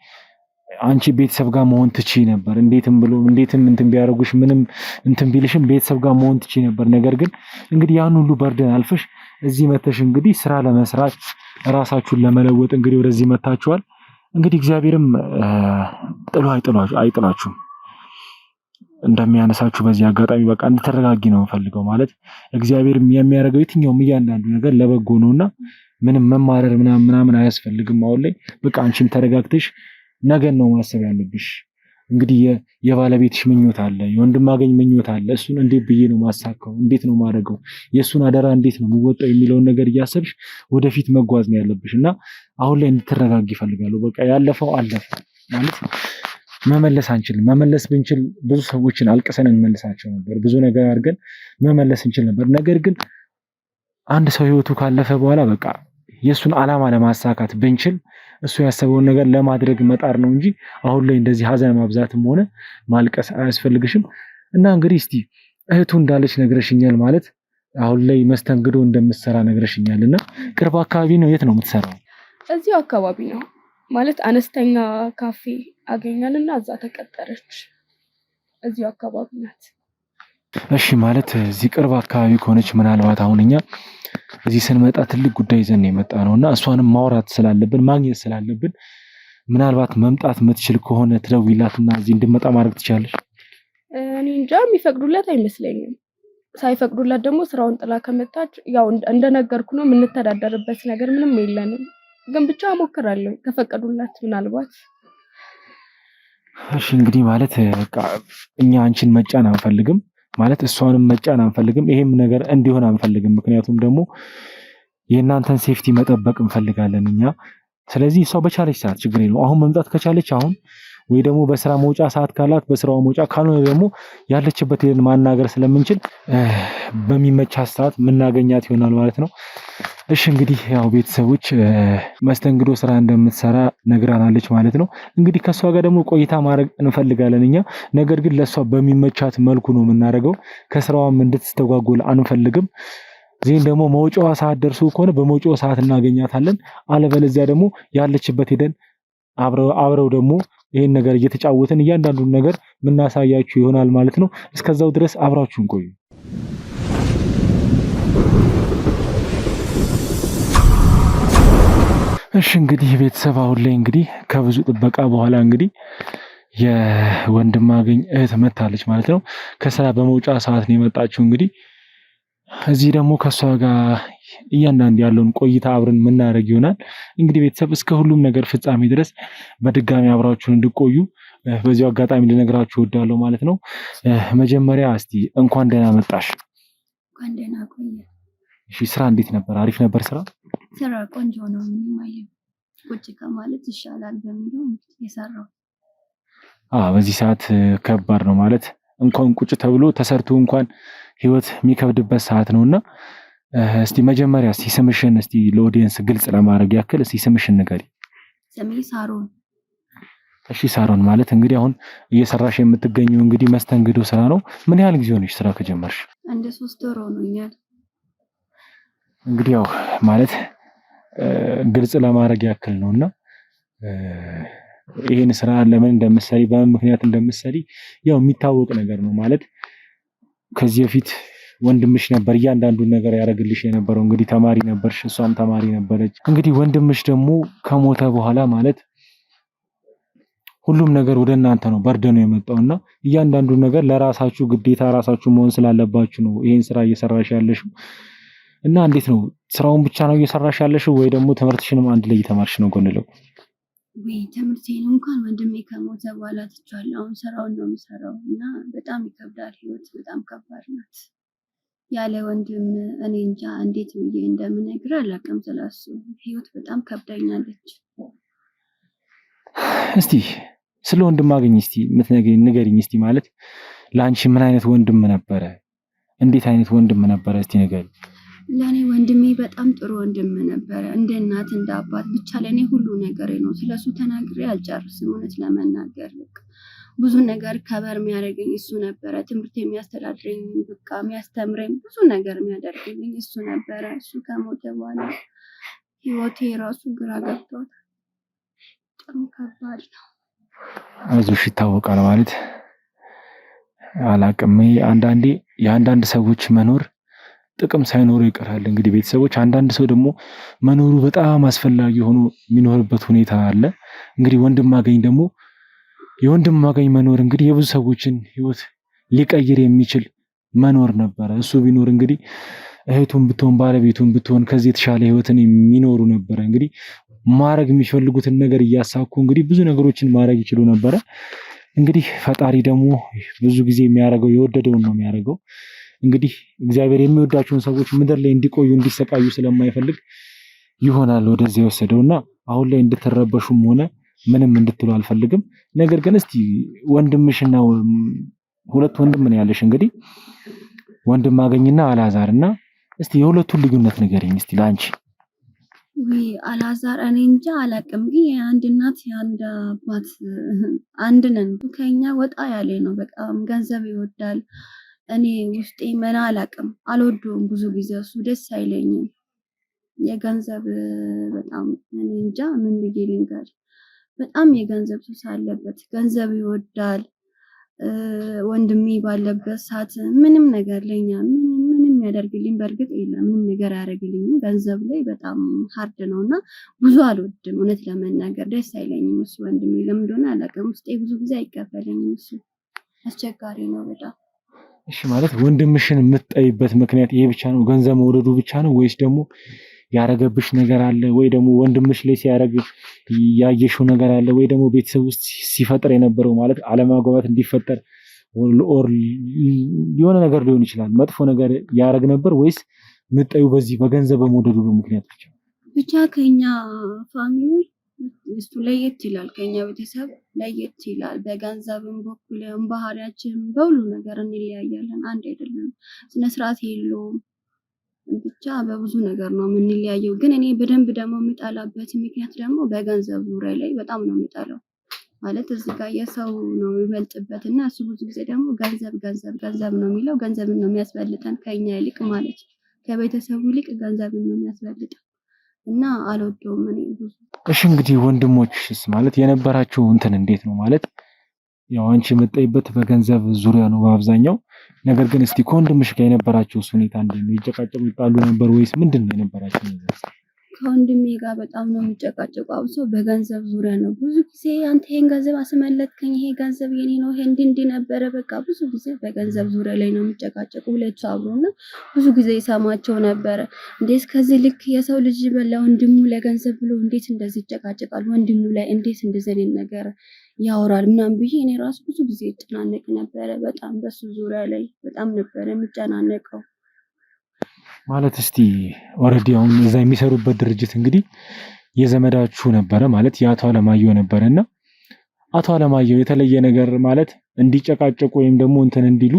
አንቺ ቤተሰብ ጋር መሆን ትችይ ነበር። እንዴትም እንትን ቢያደርጉሽ ምንም እንትን ቢልሽም ቤተሰብ ጋር መሆን ትችይ ነበር። ነገር ግን እንግዲህ ያን ሁሉ በርደን አልፈሽ እዚህ መተሽ እንግዲህ ስራ ለመስራት ራሳችሁን ለመለወጥ እንግዲህ ወደዚህ መታችኋል። እንግዲህ እግዚአብሔርም ጥሎ አይጥላችሁም እንደሚያነሳችሁ በዚህ አጋጣሚ በቃ እንድትረጋጊ ነው የምፈልገው። ማለት እግዚአብሔር የሚያደርገው የትኛውም እያንዳንዱ ነገር ለበጎ ነውና ምንም መማረር ምናምን አያስፈልግም። አሁን ላይ በቃ አንቺም ተረጋግተሽ ነገን ነው ማሰብ ያለብሽ። እንግዲህ የባለቤትሽ ምኞት አለ፣ የወንድማገኝ ምኞት አለ። እሱን እንዴት ብዬ ነው ማሳካው? እንዴት ነው ማድረገው? የእሱን አደራ እንዴት ነው የምወጣው የሚለውን ነገር እያሰብሽ ወደፊት መጓዝ ነው ያለብሽ እና አሁን ላይ እንድትረጋጊ ይፈልጋለሁ። በቃ ያለፈው አለፈ ማለት መመለስ አንችልም። መመለስ ብንችል ብዙ ሰዎችን አልቅሰን እንመልሳቸው ነበር። ብዙ ነገር አድርገን መመለስ እንችል ነበር። ነገር ግን አንድ ሰው ህይወቱ ካለፈ በኋላ በቃ የእሱን ዓላማ ለማሳካት ብንችል እሱ ያሰበውን ነገር ለማድረግ መጣር ነው እንጂ አሁን ላይ እንደዚህ ሀዘን ማብዛትም ሆነ ማልቀስ አያስፈልግሽም። እና እንግዲህ እስቲ እህቱ እንዳለች ነግረሽኛል። ማለት አሁን ላይ መስተንግዶ እንደምትሰራ ነግረሽኛል። እና ቅርብ አካባቢ ነው? የት ነው የምትሰራው? እዚሁ አካባቢ ነው ማለት አነስተኛ ካፌ አገኛልና እዛ ተቀጠረች። እዚሁ አካባቢ ናት። እሺ ማለት እዚህ ቅርብ አካባቢ ከሆነች ምናልባት አሁን እኛ እዚህ ስንመጣ ትልቅ ጉዳይ ይዘን የመጣ ነውና እሷንም ማውራት ስላለብን ማግኘት ስላለብን ምናልባት መምጣት የምትችል ከሆነ ትደውይላትና እዚህ እንድመጣ ማድረግ ትችላለሽ? እኔ እንጃ የሚፈቅዱላት አይመስለኝም። ሳይፈቅዱላት ደግሞ ስራውን ጥላ ከመጣች ያው እንደነገርኩ ነው የምንተዳደርበት ነገር ምንም የለንም። ግን ብቻ እሞክራለሁ ከፈቀዱላት ምናልባት። እሺ እንግዲህ ማለት በቃ እኛ አንቺን መጫን አንፈልግም ማለት እሷንም መጫን አንፈልግም። ይሄም ነገር እንዲሆን አንፈልግም። ምክንያቱም ደግሞ የእናንተን ሴፍቲ መጠበቅ እንፈልጋለን እኛ። ስለዚህ እሷ በቻለች ሰዓት ችግር የለውም አሁን መምጣት ከቻለች አሁን ወይ ደግሞ በስራ መውጫ ሰዓት ካላት በስራው መውጫ ካልሆነ ደግሞ ያለችበት ሄደን ማናገር ስለምንችል በሚመቻት ሰዓት ምናገኛት ይሆናል ማለት ነው። እሺ እንግዲህ ያው ቤተሰቦች መስተንግዶ ስራ እንደምትሰራ ነግራናለች ማለት ነው። እንግዲህ ከሷ ጋር ደግሞ ቆይታ ማድረግ እንፈልጋለን እኛ። ነገር ግን ለሷ በሚመቻት መልኩ ነው የምናደርገው። ከስራዋም እንድትስተጓጎል አንፈልግም። ዜን ደግሞ መውጫዋ ሰዓት ደርሶ ከሆነ በመውጫው ሰዓት እናገኛታለን። አለበለዚያ ደግሞ ያለችበት ሄደን አብረው ደግሞ ይሄን ነገር እየተጫወትን እያንዳንዱን ነገር ምናሳያችሁ ይሆናል ማለት ነው። እስከዛው ድረስ አብራችሁን ቆዩ። እሺ እንግዲህ ቤተሰብ አሁን ላይ እንግዲህ ከብዙ ጥበቃ በኋላ እንግዲህ የወንድማገኝ እህት መታለች ማለት ነው። ከስራ በመውጫ ሰዓት ነው የመጣችው። እንግዲህ እዚህ ደግሞ ከሷ ጋር እያንዳንዱ ያለውን ቆይታ አብረን የምናደርግ ይሆናል። እንግዲህ ቤተሰብ እስከ ሁሉም ነገር ፍጻሜ ድረስ በድጋሚ አብራችሁን እንድቆዩ በዚሁ አጋጣሚ ልነግራችሁ እወዳለሁ ማለት ነው። መጀመሪያ እስቲ እንኳን ደህና መጣሽ። እንኳን ደህና ቆየ። እሺ ስራ እንዴት ነበር? አሪፍ ነበር ስራ? ስራ ቆንጆ ነው። ምንም አይልም። ቁጭ ከማለት ይሻላል በሚለው የሰራው። በዚህ ሰዓት ከባድ ነው ማለት እንኳን ቁጭ ተብሎ ተሰርቶ እንኳን ህይወት የሚከብድበት ሰዓት ነውና እስቲ መጀመሪያ እስቲ ስምሽን እስቲ ለኦዲየንስ ግልጽ ለማድረግ ያክል እስቲ ስምሽን ንገሪ። ስሜ ሳሮን። እሺ ሳሮን ማለት እንግዲህ አሁን እየሰራሽ የምትገኘው እንግዲህ መስተንግዶ ስራ ነው። ምን ያህል ጊዜ ሆነሽ ስራ ከጀመርሽ? አንድ 3 ወር ሆኖኛል። እንግዲህ ያው ማለት ግልጽ ለማድረግ ያክል ነውና ይሄን ስራ ለምን እንደምትሰሪ በምን ምክንያት እንደምትሰሪ ያው የሚታወቅ ነገር ነው ማለት ከዚህ በፊት ወንድምሽ ነበር እያንዳንዱን ነገር ያደርግልሽ የነበረው። እንግዲህ ተማሪ ነበርሽ፣ እሷም ተማሪ ነበረች። እንግዲህ ወንድምሽ ደግሞ ከሞተ በኋላ ማለት ሁሉም ነገር ወደ እናንተ ነው በርደኑ የመጣውና እያንዳንዱን ነገር ለራሳችሁ ግዴታ ራሳችሁ መሆን ስላለባችሁ ነው ይሄን ስራ እየሰራሽ ያለሽው። እና እንዴት ነው ስራውን ብቻ ነው እየሰራሽ ያለሽው ወይ ደግሞ ትምህርትሽንም አንድ ላይ እየተማርሽ ነው ጎን ለጎን? ወይ ትምህርቴን እንኳን ወንድሜ ከሞተ በኋላ ትቻለሁ። አሁን ስራውን ነው የምሰራው እና በጣም ይከብዳል። ህይወት በጣም ከባድ ናት። ያለ ወንድም እኔ እንጃ እንዴት ብዬ እንደምነግር አላውቅም። ስለሱ ህይወት በጣም ከብዳኛለች። እስቲ ስለ ወንድማገኝ እስቲ ንገሪኝ እስቲ ማለት ለአንቺ ምን አይነት ወንድም ነበረ? እንዴት አይነት ወንድም ነበረ እስቲ ንገሪኝ። ለኔ ወንድሜ በጣም ጥሩ ወንድም ነበረ። እንደ እናት እንደ አባት ብቻ ለኔ ሁሉ ነገሬ ነው። ስለሱ ተናግሬ አልጨርስም። እውነት ለመናገር በቃ ብዙ ነገር ከበር የሚያደርገኝ እሱ ነበረ። ትምህርት የሚያስተዳድረኝ በቃ የሚያስተምረኝ ብዙ ነገር የሚያደርግልኝ እሱ ነበረ። እሱ ከሞተ በኋላ ህይወቴ ራሱ ግራ ገብቷል። በጣም ከባድ ነው። አይዞሽ ይታወቃል ማለት አላቅም። አንዳንዴ የአንዳንድ ሰዎች መኖር ጥቅም ሳይኖሩ ይቀራል። እንግዲህ ቤተሰቦች አንዳንድ ሰው ደግሞ መኖሩ በጣም አስፈላጊ ሆኖ የሚኖርበት ሁኔታ አለ። እንግዲህ ወንድማገኝ ደግሞ የወንድማገኝ መኖር እንግዲህ የብዙ ሰዎችን ህይወት ሊቀይር የሚችል መኖር ነበረ። እሱ ቢኖር እንግዲህ እህቱን ብትሆን ባለቤቱን ብትሆን ከዚህ የተሻለ ህይወትን የሚኖሩ ነበረ። እንግዲህ ማድረግ የሚፈልጉትን ነገር እያሳኩ እንግዲህ ብዙ ነገሮችን ማድረግ ይችሉ ነበረ። እንግዲህ ፈጣሪ ደግሞ ብዙ ጊዜ የሚያደርገው የወደደውን ነው የሚያደርገው። እንግዲህ እግዚአብሔር የሚወዳቸውን ሰዎች ምድር ላይ እንዲቆዩ እንዲሰቃዩ ስለማይፈልግ ይሆናል ወደዚህ የወሰደውና አሁን ላይ እንድትረበሹም ሆነ ምንም እንድትሉ አልፈልግም። ነገር ግን እስቲ ወንድምሽና ሁለት ወንድም ነው ያለሽ እንግዲህ ወንድማገኝና አላዛርና እስቲ የሁለቱን ልዩነት ንገረኝ እስቲ ላንቺ። ወይ አላዛር እኔ እንጃ አላውቅም፣ ግን የአንድ እናት የአንድ አባት አንድ ነን። ከኛ ወጣ ያለ ነው። በጣም ገንዘብ ይወዳል። እኔ ውስጤ ምን አላውቅም፣ አልወደውም። ብዙ ጊዜ እሱ ደስ አይለኝም። የገንዘብ በጣም እኔ እንጃ ምን ብዬ ልንገር፣ በጣም የገንዘብ ሱስ አለበት። ገንዘብ ይወዳል። ወንድሜ ባለበት ሰዓት ምንም ነገር ለኛ ምንም ያደርግልኝ በእርግጥ የለም። ምንም ነገር አያደርግልኝም። ገንዘብ ላይ በጣም ሃርድ ነውና ብዙ አልወድም። እውነት ለመናገር ደስ አይለኝም። እሱ ወንድሜ ለምን እንደሆነ አላውቅም። ውስጤ ብዙ ጊዜ አይቀበለኝም። እሱ አስቸጋሪ ነው በጣም። እሺ ማለት ወንድምሽን የምትጠይበት ምክንያት ይሄ ብቻ ነው? ገንዘብ መውደዱ ብቻ ነው ወይስ ደግሞ ያረገብሽ ነገር አለ ወይ ደግሞ ወንድምሽ ላይ ሲያረግ ያየሽው ነገር አለ ወይ ደግሞ ቤተሰብ ውስጥ ሲፈጠር የነበረው ማለት አለማግባባት እንዲፈጠር ኦር የሆነ ነገር ሊሆን ይችላል መጥፎ ነገር ያረግ ነበር ወይስ ምጠዩ በዚህ በገንዘብ መውደዱ ምክንያት ብቻ? ብቻ ከኛ ፋሚሊ እሱ ለየት ይላል። ከኛ ቤተሰብ ለየት ይላል። በገንዘብም በኩልም ባህሪያችንም በሁሉ ነገር እንለያያለን። አንድ አይደለም። ስነ ስርዓት የለውም። ብቻ በብዙ ነገር ነው የምንለያየው። ግን እኔ በደንብ ደግሞ የምጠላበት ምክንያት ደግሞ በገንዘብ ዙሪያ ላይ በጣም ነው የምጠላው። ማለት እዚህ ጋር የሰው ነው የሚበልጥበት እና እሱ ብዙ ጊዜ ደግሞ ገንዘብ ነው የሚለው። ገንዘብን ነው የሚያስበልጠን ከኛ ይልቅ ማለት ከቤተሰቡ ይልቅ ገንዘብን ነው የሚያስበልጠን እና አልወደውም እኔ ብዙ። እሺ እንግዲህ ወንድሞችስ ማለት የነበራችሁ እንትን እንዴት ነው ማለት ያው አንቺ የምትጠይበት በገንዘብ ዙሪያ ነው በአብዛኛው። ነገር ግን እስቲ ከወንድምሽ ጋር የነበራችሁ ሁኔታ እንዴት ነው? ይጨቃጨቁ ይጣሉ ነበር ወይስ ምንድነው የነበራችሁ ነገር? ከወንድሜ ጋር በጣም ነው የሚጨቃጨቁ። አብሶ በገንዘብ ዙሪያ ነው። ብዙ ጊዜ አንተ ይሄን ገንዘብ አስመለጥከኝ፣ ይሄ ገንዘብ የኔ ነው፣ ይሄ እንዲህ ነበረ። በቃ ብዙ ጊዜ በገንዘብ ዙሪያ ላይ ነው የሚጨቃጨቁ ሁለቱ አብሮና ብዙ ጊዜ ይሰማቸው ነበረ። እንዴት ከዚህ ልክ የሰው ልጅ ለወንድሙ ለገንዘብ ብሎ እንዴት እንደዚህ ይጨቃጨቃል? ወንድሙ ላይ እንዴት እንደዚህ አይነት ነገር ያወራል ምናምን ብዬ እኔ ራሱ ብዙ ጊዜ እጨናነቅ ነበረ። በጣም በሱ ዙሪያ ላይ በጣም ነበረ የሚጨናነቀው። ማለት እስቲ ኦሬዲ አሁን እዛ የሚሰሩበት ድርጅት እንግዲህ የዘመዳችሁ ነበረ ማለት የአቶ አለማየሁ ነበርና አቶ አለማየሁ የተለየ ነገር ማለት እንዲጨቃጨቁ ወይም ደግሞ እንትን እንዲሉ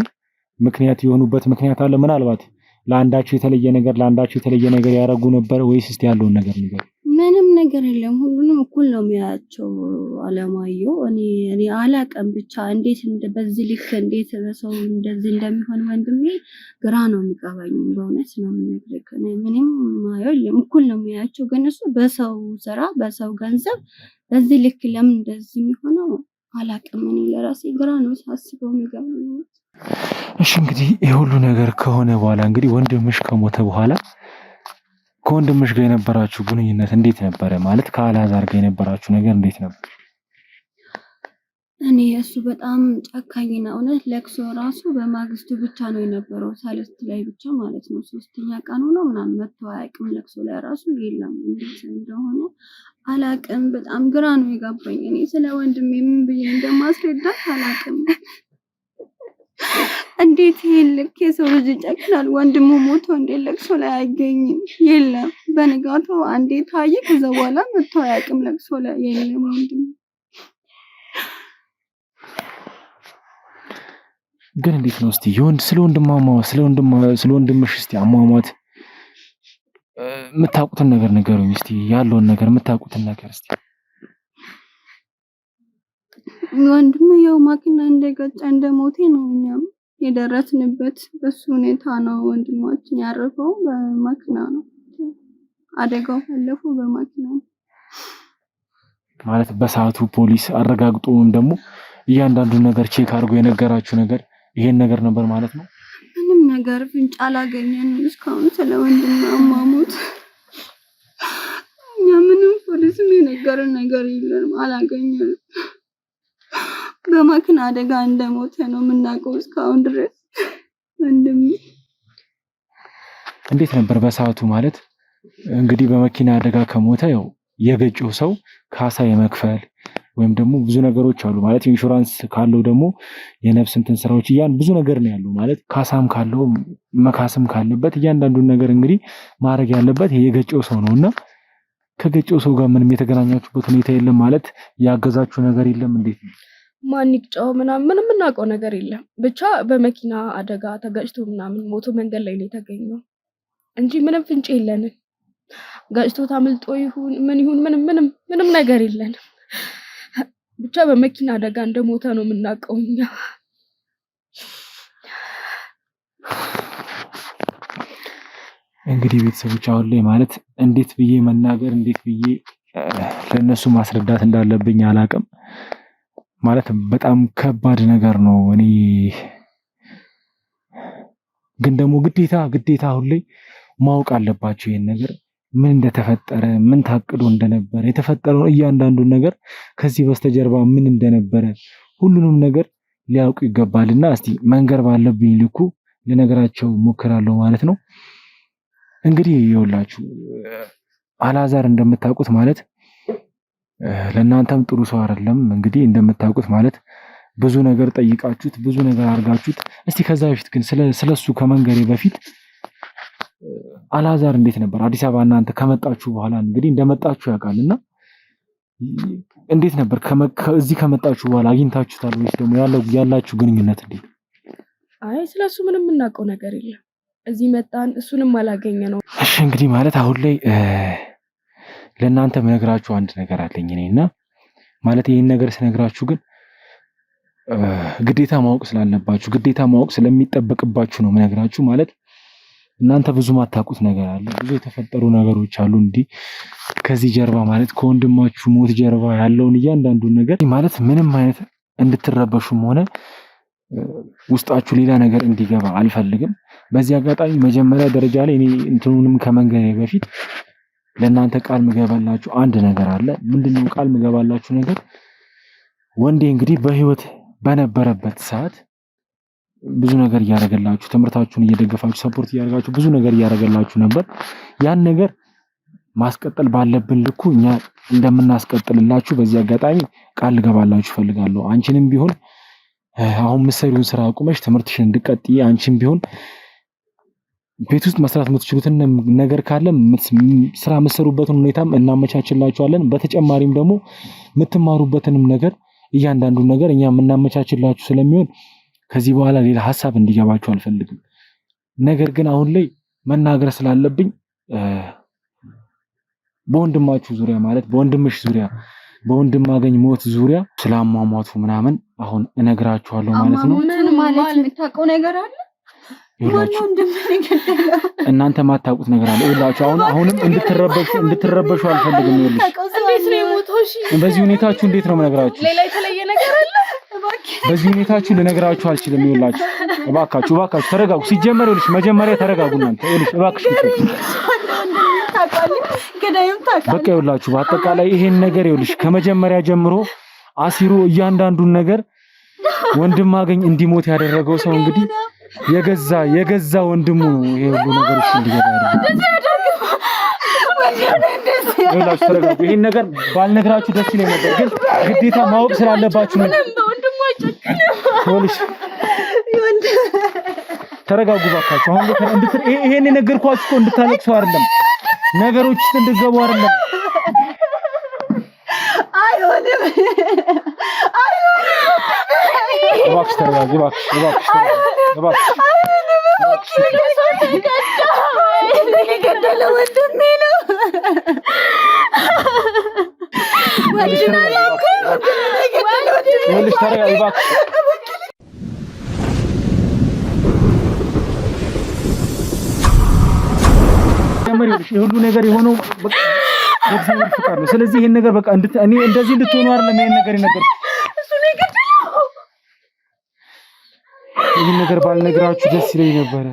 ምክንያት የሆኑበት ምክንያት አለ? ምናልባት ለአንዳችሁ የተለየ ነገር ያደርጉ ነበር ወይስ እስቲ ያለውን ነገር ንገር። ምንም ነገር የለም። ሁሉንም እኩል ነው የሚያያቸው አለማየሁ። እኔ አላውቅም ብቻ እንዴት በዚህ ልክ እንዴት በሰው እንደዚህ እንደሚሆን ወንድሜ ግራ ነው የሚገባኝ። በእውነት ነው የምነግርህ። ምንም ማየው የለም። እኩል ነው የሚያያቸው። ግን እሱ በሰው ስራ በሰው ገንዘብ በዚህ ልክ ለምን እንደዚህ የሚሆነው አላውቅም። እኔ ለራሴ ግራ ነው ሳስበው የሚገባኝ። እሺ እንግዲህ ይሄ ሁሉ ነገር ከሆነ በኋላ እንግዲህ ወንድምሽ ከሞተ በኋላ ከወንድምሽ ጋር የነበራችሁ ግንኙነት እንዴት ነበረ? ማለት ከአልዓዛር ጋር የነበራችሁ ነገር እንዴት ነበር? እኔ እሱ በጣም ጨካኝ ነው። እውነት ለቅሶ ራሱ በማግስቱ ብቻ ነው የነበረው፣ ሰለስት ላይ ብቻ ማለት ነው። 3ኛ ቀኑ ነው ምናምን መጥቶ አያውቅም። ለቅሶ ላይ ራሱ የለም። እንዴት እንደሆነ አላውቅም። በጣም ግራ ነው የገባኝ። እኔ ስለ ወንድሜ ምን ብዬ እንደማስረዳት አላውቅም። እንዴት ይሄን ልክ የሰው ልጅ ይጨክናል? ወንድሙ ሞቶ እንዴት ለቅሶ ላይ አይገኝም? የለም። በንጋታው አንዴ ታየ፣ ከዛ በኋላ መጥቶ አያውቅም ለቅሶ ላይ የለም ወንድሙ። ግን እንዴት ነው እስቲ ስለ ወንድምሽ እስቲ አሟሟት የምታውቁትን ነገር ንገሩኝ እስቲ። ያለውን ነገር የምታውቁትን ነገር እስቲ። ወንድሙ ያው ማኪና እንደገጨ እንደሞተ ነው እኛም የደረስንበት። በሱ ሁኔታ ነው ወንድማችን ያረፈው። በማኪና ነው አደጋው ያለፈው፣ በማኪና ነው ማለት በሰዓቱ ፖሊስ አረጋግጦ ወይም ደግሞ እያንዳንዱ ነገር ቼክ አድርጎ የነገራችሁ ነገር ይሄን ነገር ነበር ማለት ነው? ምንም ነገር ፍንጭ አላገኘንም እስካሁን ስለ ወንድም አሟሟት። እኛ ምንም ፖሊስም የነገረን ነገር የለም፣ አላገኘንም። በማኪና አደጋ እንደሞተ ነው የምናውቀው እስካሁን ድረስ። ወንድም እንዴት ነበር በሰዓቱ? ማለት እንግዲህ በመኪና አደጋ ከሞተ ያው የገጨው ሰው ካሳ የመክፈል ወይም ደግሞ ብዙ ነገሮች አሉ ማለት ኢንሹራንስ ካለው ደግሞ የነፍስ እንትን ስራዎች ብዙ ነገር ነው ያለው ማለት ካሳም ካለው መካስም ካለበት እያንዳንዱን ነገር እንግዲህ ማድረግ ያለበት የገጨው ሰው ነውና ከገጨው ሰው ጋር ምንም የተገናኛችሁበት ሁኔታ የለም ማለት ያገዛችሁ ነገር የለም? እንዴት ነው? ማን ይቅጫው ምንም እናውቀው ነገር የለም። ብቻ በመኪና አደጋ ተገጭቶ ምናምን ሞቶ መንገድ ላይ ነው የተገኘው እንጂ ምንም ፍንጭ የለንም። ገጭቶ ታምልጦ ይሁን ምንም ነገር የለንም። ብቻ በመኪና አደጋ እንደሞተ ነው የምናውቀው እኛ። እንግዲህ ቤተሰቦች አሁን ላይ ማለት እንዴት ብዬ መናገር እንዴት ብዬ ለነሱ ማስረዳት እንዳለብኝ አላውቅም። ማለት በጣም ከባድ ነገር ነው። እኔ ግን ደግሞ ግዴታ ሁሌ ማወቅ አለባቸው ይሄን ነገር ምን እንደተፈጠረ ምን ታቅዶ እንደነበረ የተፈጠረው እያንዳንዱን ነገር ከዚህ በስተጀርባ ምን እንደነበረ ሁሉንም ነገር ሊያውቁ ይገባልና እስቲ መንገር ባለብኝ ልኩ ለነገራቸው ሞክራለሁ ማለት ነው። እንግዲህ ይኸውላችሁ አላዛር እንደምታውቁት ማለት ለእናንተም ጥሩ ሰው አይደለም። እንግዲህ እንደምታውቁት ማለት ብዙ ነገር ጠይቃችሁት ብዙ ነገር አድርጋችሁት። እስቲ ከዛ በፊት ግን ስለሱ ከመንገሬ በፊት አላዛር እንዴት ነበር አዲስ አበባ እናንተ ከመጣችሁ በኋላ እንግዲህ እንደመጣችሁ ያውቃልና እንዴት ነበር እዚህ ከመጣችሁ በኋላ አግኝታችሁታል ወይስ ደግሞ ያላችሁ ግንኙነት እንዴት? አይ ስለሱ ምንም እናውቀው ነገር የለም። እዚህ መጣን እሱንም አላገኘ ነው። እሺ እንግዲህ ማለት አሁን ላይ ለእናንተ ምነግራችሁ አንድ ነገር አለኝ እኔና ማለት ይሄን ነገር ስነግራችሁ ግን ግዴታ ማወቅ ስላለባችሁ ግዴታ ማወቅ ስለሚጠበቅባችሁ ነው ምነግራችሁ። ማለት እናንተ ብዙ ማታውቁት ነገር አለ፣ ብዙ የተፈጠሩ ነገሮች አሉ እንዲህ ከዚህ ጀርባ ማለት ከወንድማችሁ ሞት ጀርባ ያለውን እያንዳንዱን ነገር ማለት ምንም አይነት እንድትረበሹም ሆነ ውስጣችሁ ሌላ ነገር እንዲገባ አልፈልግም። በዚህ አጋጣሚ መጀመሪያ ደረጃ ላይ እኔ እንትኑንም ከመንገሬ በፊት ለእናንተ ቃል ምገባላችሁ አንድ ነገር አለ። ምንድነው ቃል ምገባላችሁ ነገር? ወንዴ እንግዲህ በህይወት በነበረበት ሰዓት ብዙ ነገር እያደረገላችሁ ትምህርታችሁን እየደገፋችሁ ሰፖርት እያደረጋችሁ ብዙ ነገር እያደረገላችሁ ነበር። ያን ነገር ማስቀጠል ባለብን ልኩ እኛ እንደምናስቀጥልላችሁ በዚህ አጋጣሚ ቃል ልገባላችሁ ፈልጋለሁ። አንቺንም ቢሆን አሁን ምሰሪውን ስራ አቁመሽ ትምህርትሽን እንድትቀጥይ አንቺም ቢሆን ቤት ውስጥ መስራት የምትችሉትን ነገር ካለ ስራ የምትሰሩበትን ሁኔታም እናመቻችላችኋለን። በተጨማሪም ደግሞ የምትማሩበትንም ነገር እያንዳንዱን ነገር እኛ የምናመቻችላችሁ ስለሚሆን ከዚህ በኋላ ሌላ ሀሳብ እንዲገባችሁ አልፈልግም። ነገር ግን አሁን ላይ መናገር ስላለብኝ በወንድማችሁ ዙሪያ ማለት በወንድምሽ ዙሪያ በወንድማገኝ ሞት ዙሪያ ስላሟሟቱ ምናምን አሁን እነግራችኋለሁ ማለት ነው። ምን ማለት የምታውቀው ነገር አለ? እናንተ ማታውቁት ነገር አለ። ይኸውላችሁ አሁንም እንድትረበሹ አልፈልግም። እንዴት ነው የሞተው? እሺ በዚህ ሁኔታችሁ እንዴት ነው የምነግራችሁ? ሌላ የተለየ ነገር አለ? በዚህ ሁኔታችሁ ልነግራችሁ አልችልም። ይኸውላችሁ እባካችሁ ተረጋጉ። ሲጀመር ይኸውልሽ መጀመሪያ ተረጋጉ እናንተ። ይኸውልሽ እባክሽ በቃ ይኸውላችሁ በአጠቃላይ ይሄን ነገር ይኸውልሽ ከመጀመሪያ ጀምሮ አሲሩ እያንዳንዱን ነገር ወንድማገኝ እንዲሞት ያደረገው ሰው እንግዲህ የገዛ ወንድሙ ነው። ይሄ ሁሉ ነገር እሺ እንዲገባ ይኸውላችሁ ተረጋጉ። ይሄን ነገር ባልነግራችሁ ደስ ይለኝ ነበር፣ ግን ግዴታ ማወቅ ስላለባችሁ ነው። ተረጋጉ ባካችሁ። አሁን ይሄን የነገርኳችሁ እኮ እንድታለቅሱ አይደለም፣ ነገሮች ውስጥ እንድትገቡ አይደለም። አይሆንም። እባክሽ ተረጋጊ። እባክሽ የገደለ ወንድሜ ነው። ተረጋጊ እባክሽ። ሁሉ ነገር የሆነው በቃ እግዚአብሔር ፍቃድ ነው። ስለዚህ ይሄን ነገር በቃ እኔ እንደዚህ እንድትሆኑ አይደለም ይሄን ነገር የነገርኩት። እሱ ነው የገደለው። ይሄን ነገር ባልነግራችሁ ደስ ይለኝ ነበረ።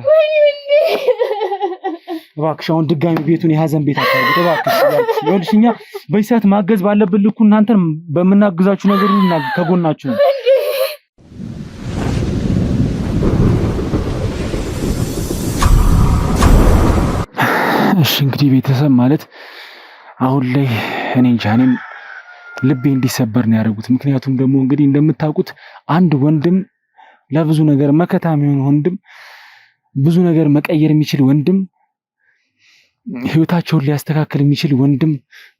እባክሽ አሁን ድጋሚ ቤቱን የሀዘን ቤት አታርጉት እባክሽ። ይኸውልሽ እኛ በዚህ ሰዓት ማገዝ ባለብን ልኩ እናንተን በምናግዛችሁ ነገር ሁሉ ከጎናችሁ ነው። እሺ እንግዲህ ቤተሰብ ማለት አሁን ላይ እኔ እንጃ እኔም ልቤ እንዲሰበር ነው ያደረጉት። ምክንያቱም ደግሞ እንግዲህ እንደምታውቁት አንድ ወንድም ለብዙ ነገር መከታ የሚሆን ወንድም፣ ብዙ ነገር መቀየር የሚችል ወንድም፣ ህይወታቸውን ሊያስተካክል የሚችል ወንድም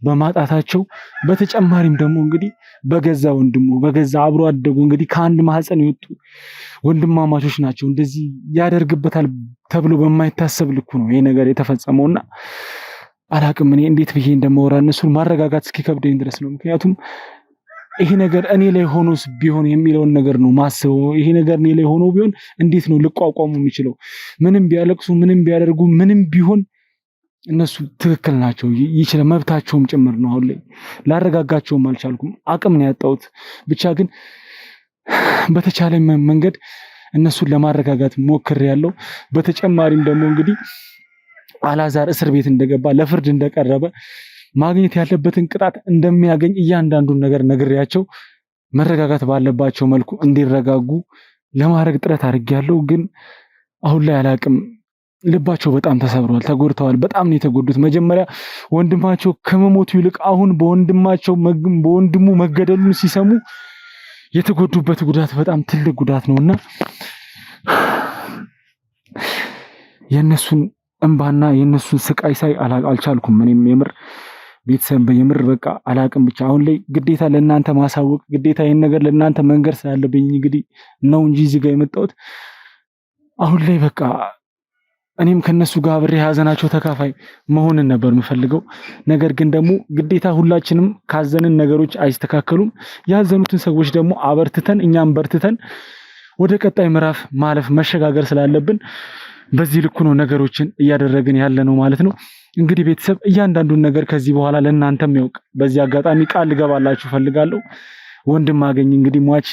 በማጣታቸው በተጨማሪም ደግሞ እንግዲህ በገዛ ወንድሙ በገዛ አብሮ አደጉ እንግዲህ ከአንድ ማህፀን የወጡ ወንድማማቾች ናቸው። እንደዚህ ያደርግበታል ተብሎ በማይታሰብ ልኩ ነው ይሄ ነገር የተፈጸመውና አላቅም እኔ እንዴት ብዬ እንደማወራ እነሱን ማረጋጋት እስኪከብደኝ ድረስ ነው። ምክንያቱም ይሄ ነገር እኔ ላይ ሆኖስ ቢሆን የሚለውን ነገር ነው ማስበው። ይሄ ነገር እኔ ላይ ሆኖ ቢሆን እንዴት ነው ልቋቋሙ የሚችለው? ምንም ቢያለቅሱ ምንም ቢያደርጉ ምንም ቢሆን እነሱ ትክክል ናቸው፣ ይችላል መብታቸውም ጭምር ነው። አሁን ላይ ላረጋጋቸውም አልቻልኩም፣ አቅም ነው ያጣሁት። ብቻ ግን በተቻለ መንገድ እነሱን ለማረጋጋት ሞክሬያለሁ። በተጨማሪም ደግሞ እንግዲህ አላዛር እስር ቤት እንደገባ ለፍርድ እንደቀረበ ማግኘት ያለበትን ቅጣት እንደሚያገኝ እያንዳንዱን ነገር ነግሬያቸው መረጋጋት ባለባቸው መልኩ እንዲረጋጉ ለማድረግ ጥረት አድርጌያለሁ። ግን አሁን ላይ አላቅም፣ ልባቸው በጣም ተሰብሯል፣ ተጎድተዋል። በጣም ነው የተጎዱት። መጀመሪያ ወንድማቸው ከመሞቱ ይልቅ አሁን በወንድሙ መገደሉን ሲሰሙ የተጎዱበት ጉዳት በጣም ትልቅ ጉዳት ነውና የነሱን እንባና የነሱን ስቃይ ሳይ አልቻልኩም። እኔም የምር ቤተሰብ የምር በቃ አላቅም። ብቻ አሁን ላይ ግዴታ ለእናንተ ማሳወቅ ግዴታ ይሄን ነገር ለእናንተ መንገር ስላለብኝ እንግዲህ ነው እንጂ እዚህ ጋር የመጣሁት አሁን ላይ በቃ እኔም ከነሱ ጋር አብሬ ሀዘናቸው ተካፋይ መሆንን ነበር የምፈልገው። ነገር ግን ደግሞ ግዴታ ሁላችንም ካዘንን ነገሮች አይስተካከሉም። ያዘኑትን ሰዎች ደግሞ አበርትተን እኛም በርትተን ወደ ቀጣይ ምዕራፍ ማለፍ መሸጋገር ስላለብን በዚህ ልኩ ነው ነገሮችን እያደረግን ያለ ነው ማለት ነው። እንግዲህ ቤተሰብ እያንዳንዱን ነገር ከዚህ በኋላ ለእናንተም ያውቅ በዚህ አጋጣሚ ቃል ልገባላችሁ ፈልጋለሁ። ወንድም አገኝ እንግዲህ ሟች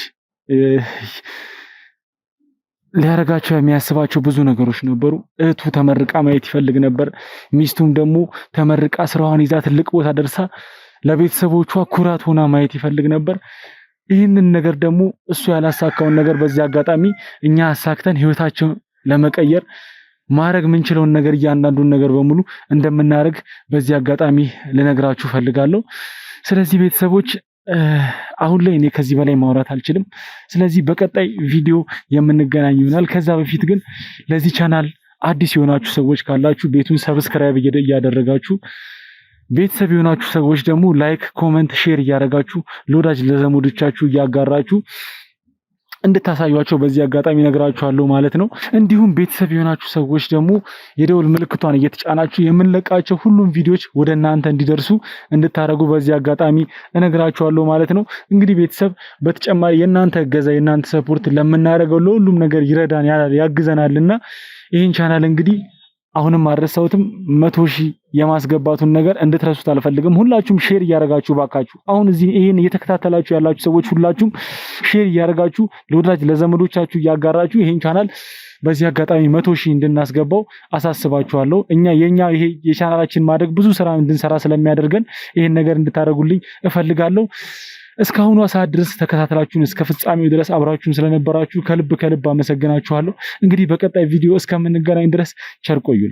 ሊያረጋቸው የሚያስባቸው ብዙ ነገሮች ነበሩ። እህቱ ተመርቃ ማየት ይፈልግ ነበር። ሚስቱም ደግሞ ተመርቃ ስራዋን ይዛ ትልቅ ቦታ ደርሳ ለቤተሰቦቿ ኩራት ሆና ማየት ይፈልግ ነበር። ይህንን ነገር ደግሞ እሱ ያላሳካውን ነገር በዚህ አጋጣሚ እኛ አሳክተን ህይወታቸውን ለመቀየር ማድረግ ምንችለውን ነገር እያንዳንዱን ነገር በሙሉ እንደምናደርግ በዚህ አጋጣሚ ልነግራችሁ ፈልጋለሁ። ስለዚህ ቤተሰቦች አሁን ላይ እኔ ከዚህ በላይ ማውራት አልችልም። ስለዚህ በቀጣይ ቪዲዮ የምንገናኝ ይሆናል። ከዛ በፊት ግን ለዚህ ቻናል አዲስ የሆናችሁ ሰዎች ካላችሁ ቤቱን ሰብስክራይብ እያደረጋችሁ ቤተሰብ የሆናችሁ ሰዎች ደግሞ ላይክ፣ ኮመንት፣ ሼር እያደረጋችሁ ለወዳጅ ለዘመዶቻችሁ እያጋራችሁ እንድታሳዩአቸው በዚህ አጋጣሚ ነግራችኋለሁ ማለት ነው። እንዲሁም ቤተሰብ የሆናችሁ ሰዎች ደግሞ የደውል ምልክቷን እየተጫናችሁ የምንለቃቸው ሁሉም ቪዲዮዎች ወደ እናንተ እንዲደርሱ እንድታረጉ በዚህ አጋጣሚ እነግራችኋለሁ ማለት ነው። እንግዲህ ቤተሰብ በተጨማሪ የእናንተ እገዛ የእናንተ ሰፖርት ለምናደርገው ለሁሉም ነገር ይረዳን ያግዘናልና ይህን ቻናል እንግዲህ አሁንም አልረሳሁትም 100,000 የማስገባቱን ነገር እንድትረሱት አልፈልግም። ሁላችሁም ሼር እያደረጋችሁ ባካችሁ አሁን እዚህ ይሄን እየተከታተላችሁ ያላችሁ ሰዎች ሁላችሁም ሼር እያደረጋችሁ ለወዳጅ ለዘመዶቻችሁ እያጋራችሁ ይሄን ቻናል በዚህ አጋጣሚ 100,000 እንድናስገባው አሳስባችኋለሁ። የኛ ይሄ የቻናላችን ማድረግ ብዙ ስራ እንድንሰራ ስለሚያደርገን ይሄን ነገር እንድታደርጉልኝ እፈልጋለሁ። እስካሁኑ ሰዓት ድረስ ተከታተላችሁን እስከ ፍጻሜው ድረስ አብራችሁን ስለነበራችሁ ከልብ አመሰግናችኋለሁ። እንግዲህ በቀጣይ ቪዲዮ እስከምንገናኝ ድረስ ቸር ቆዩልኝ።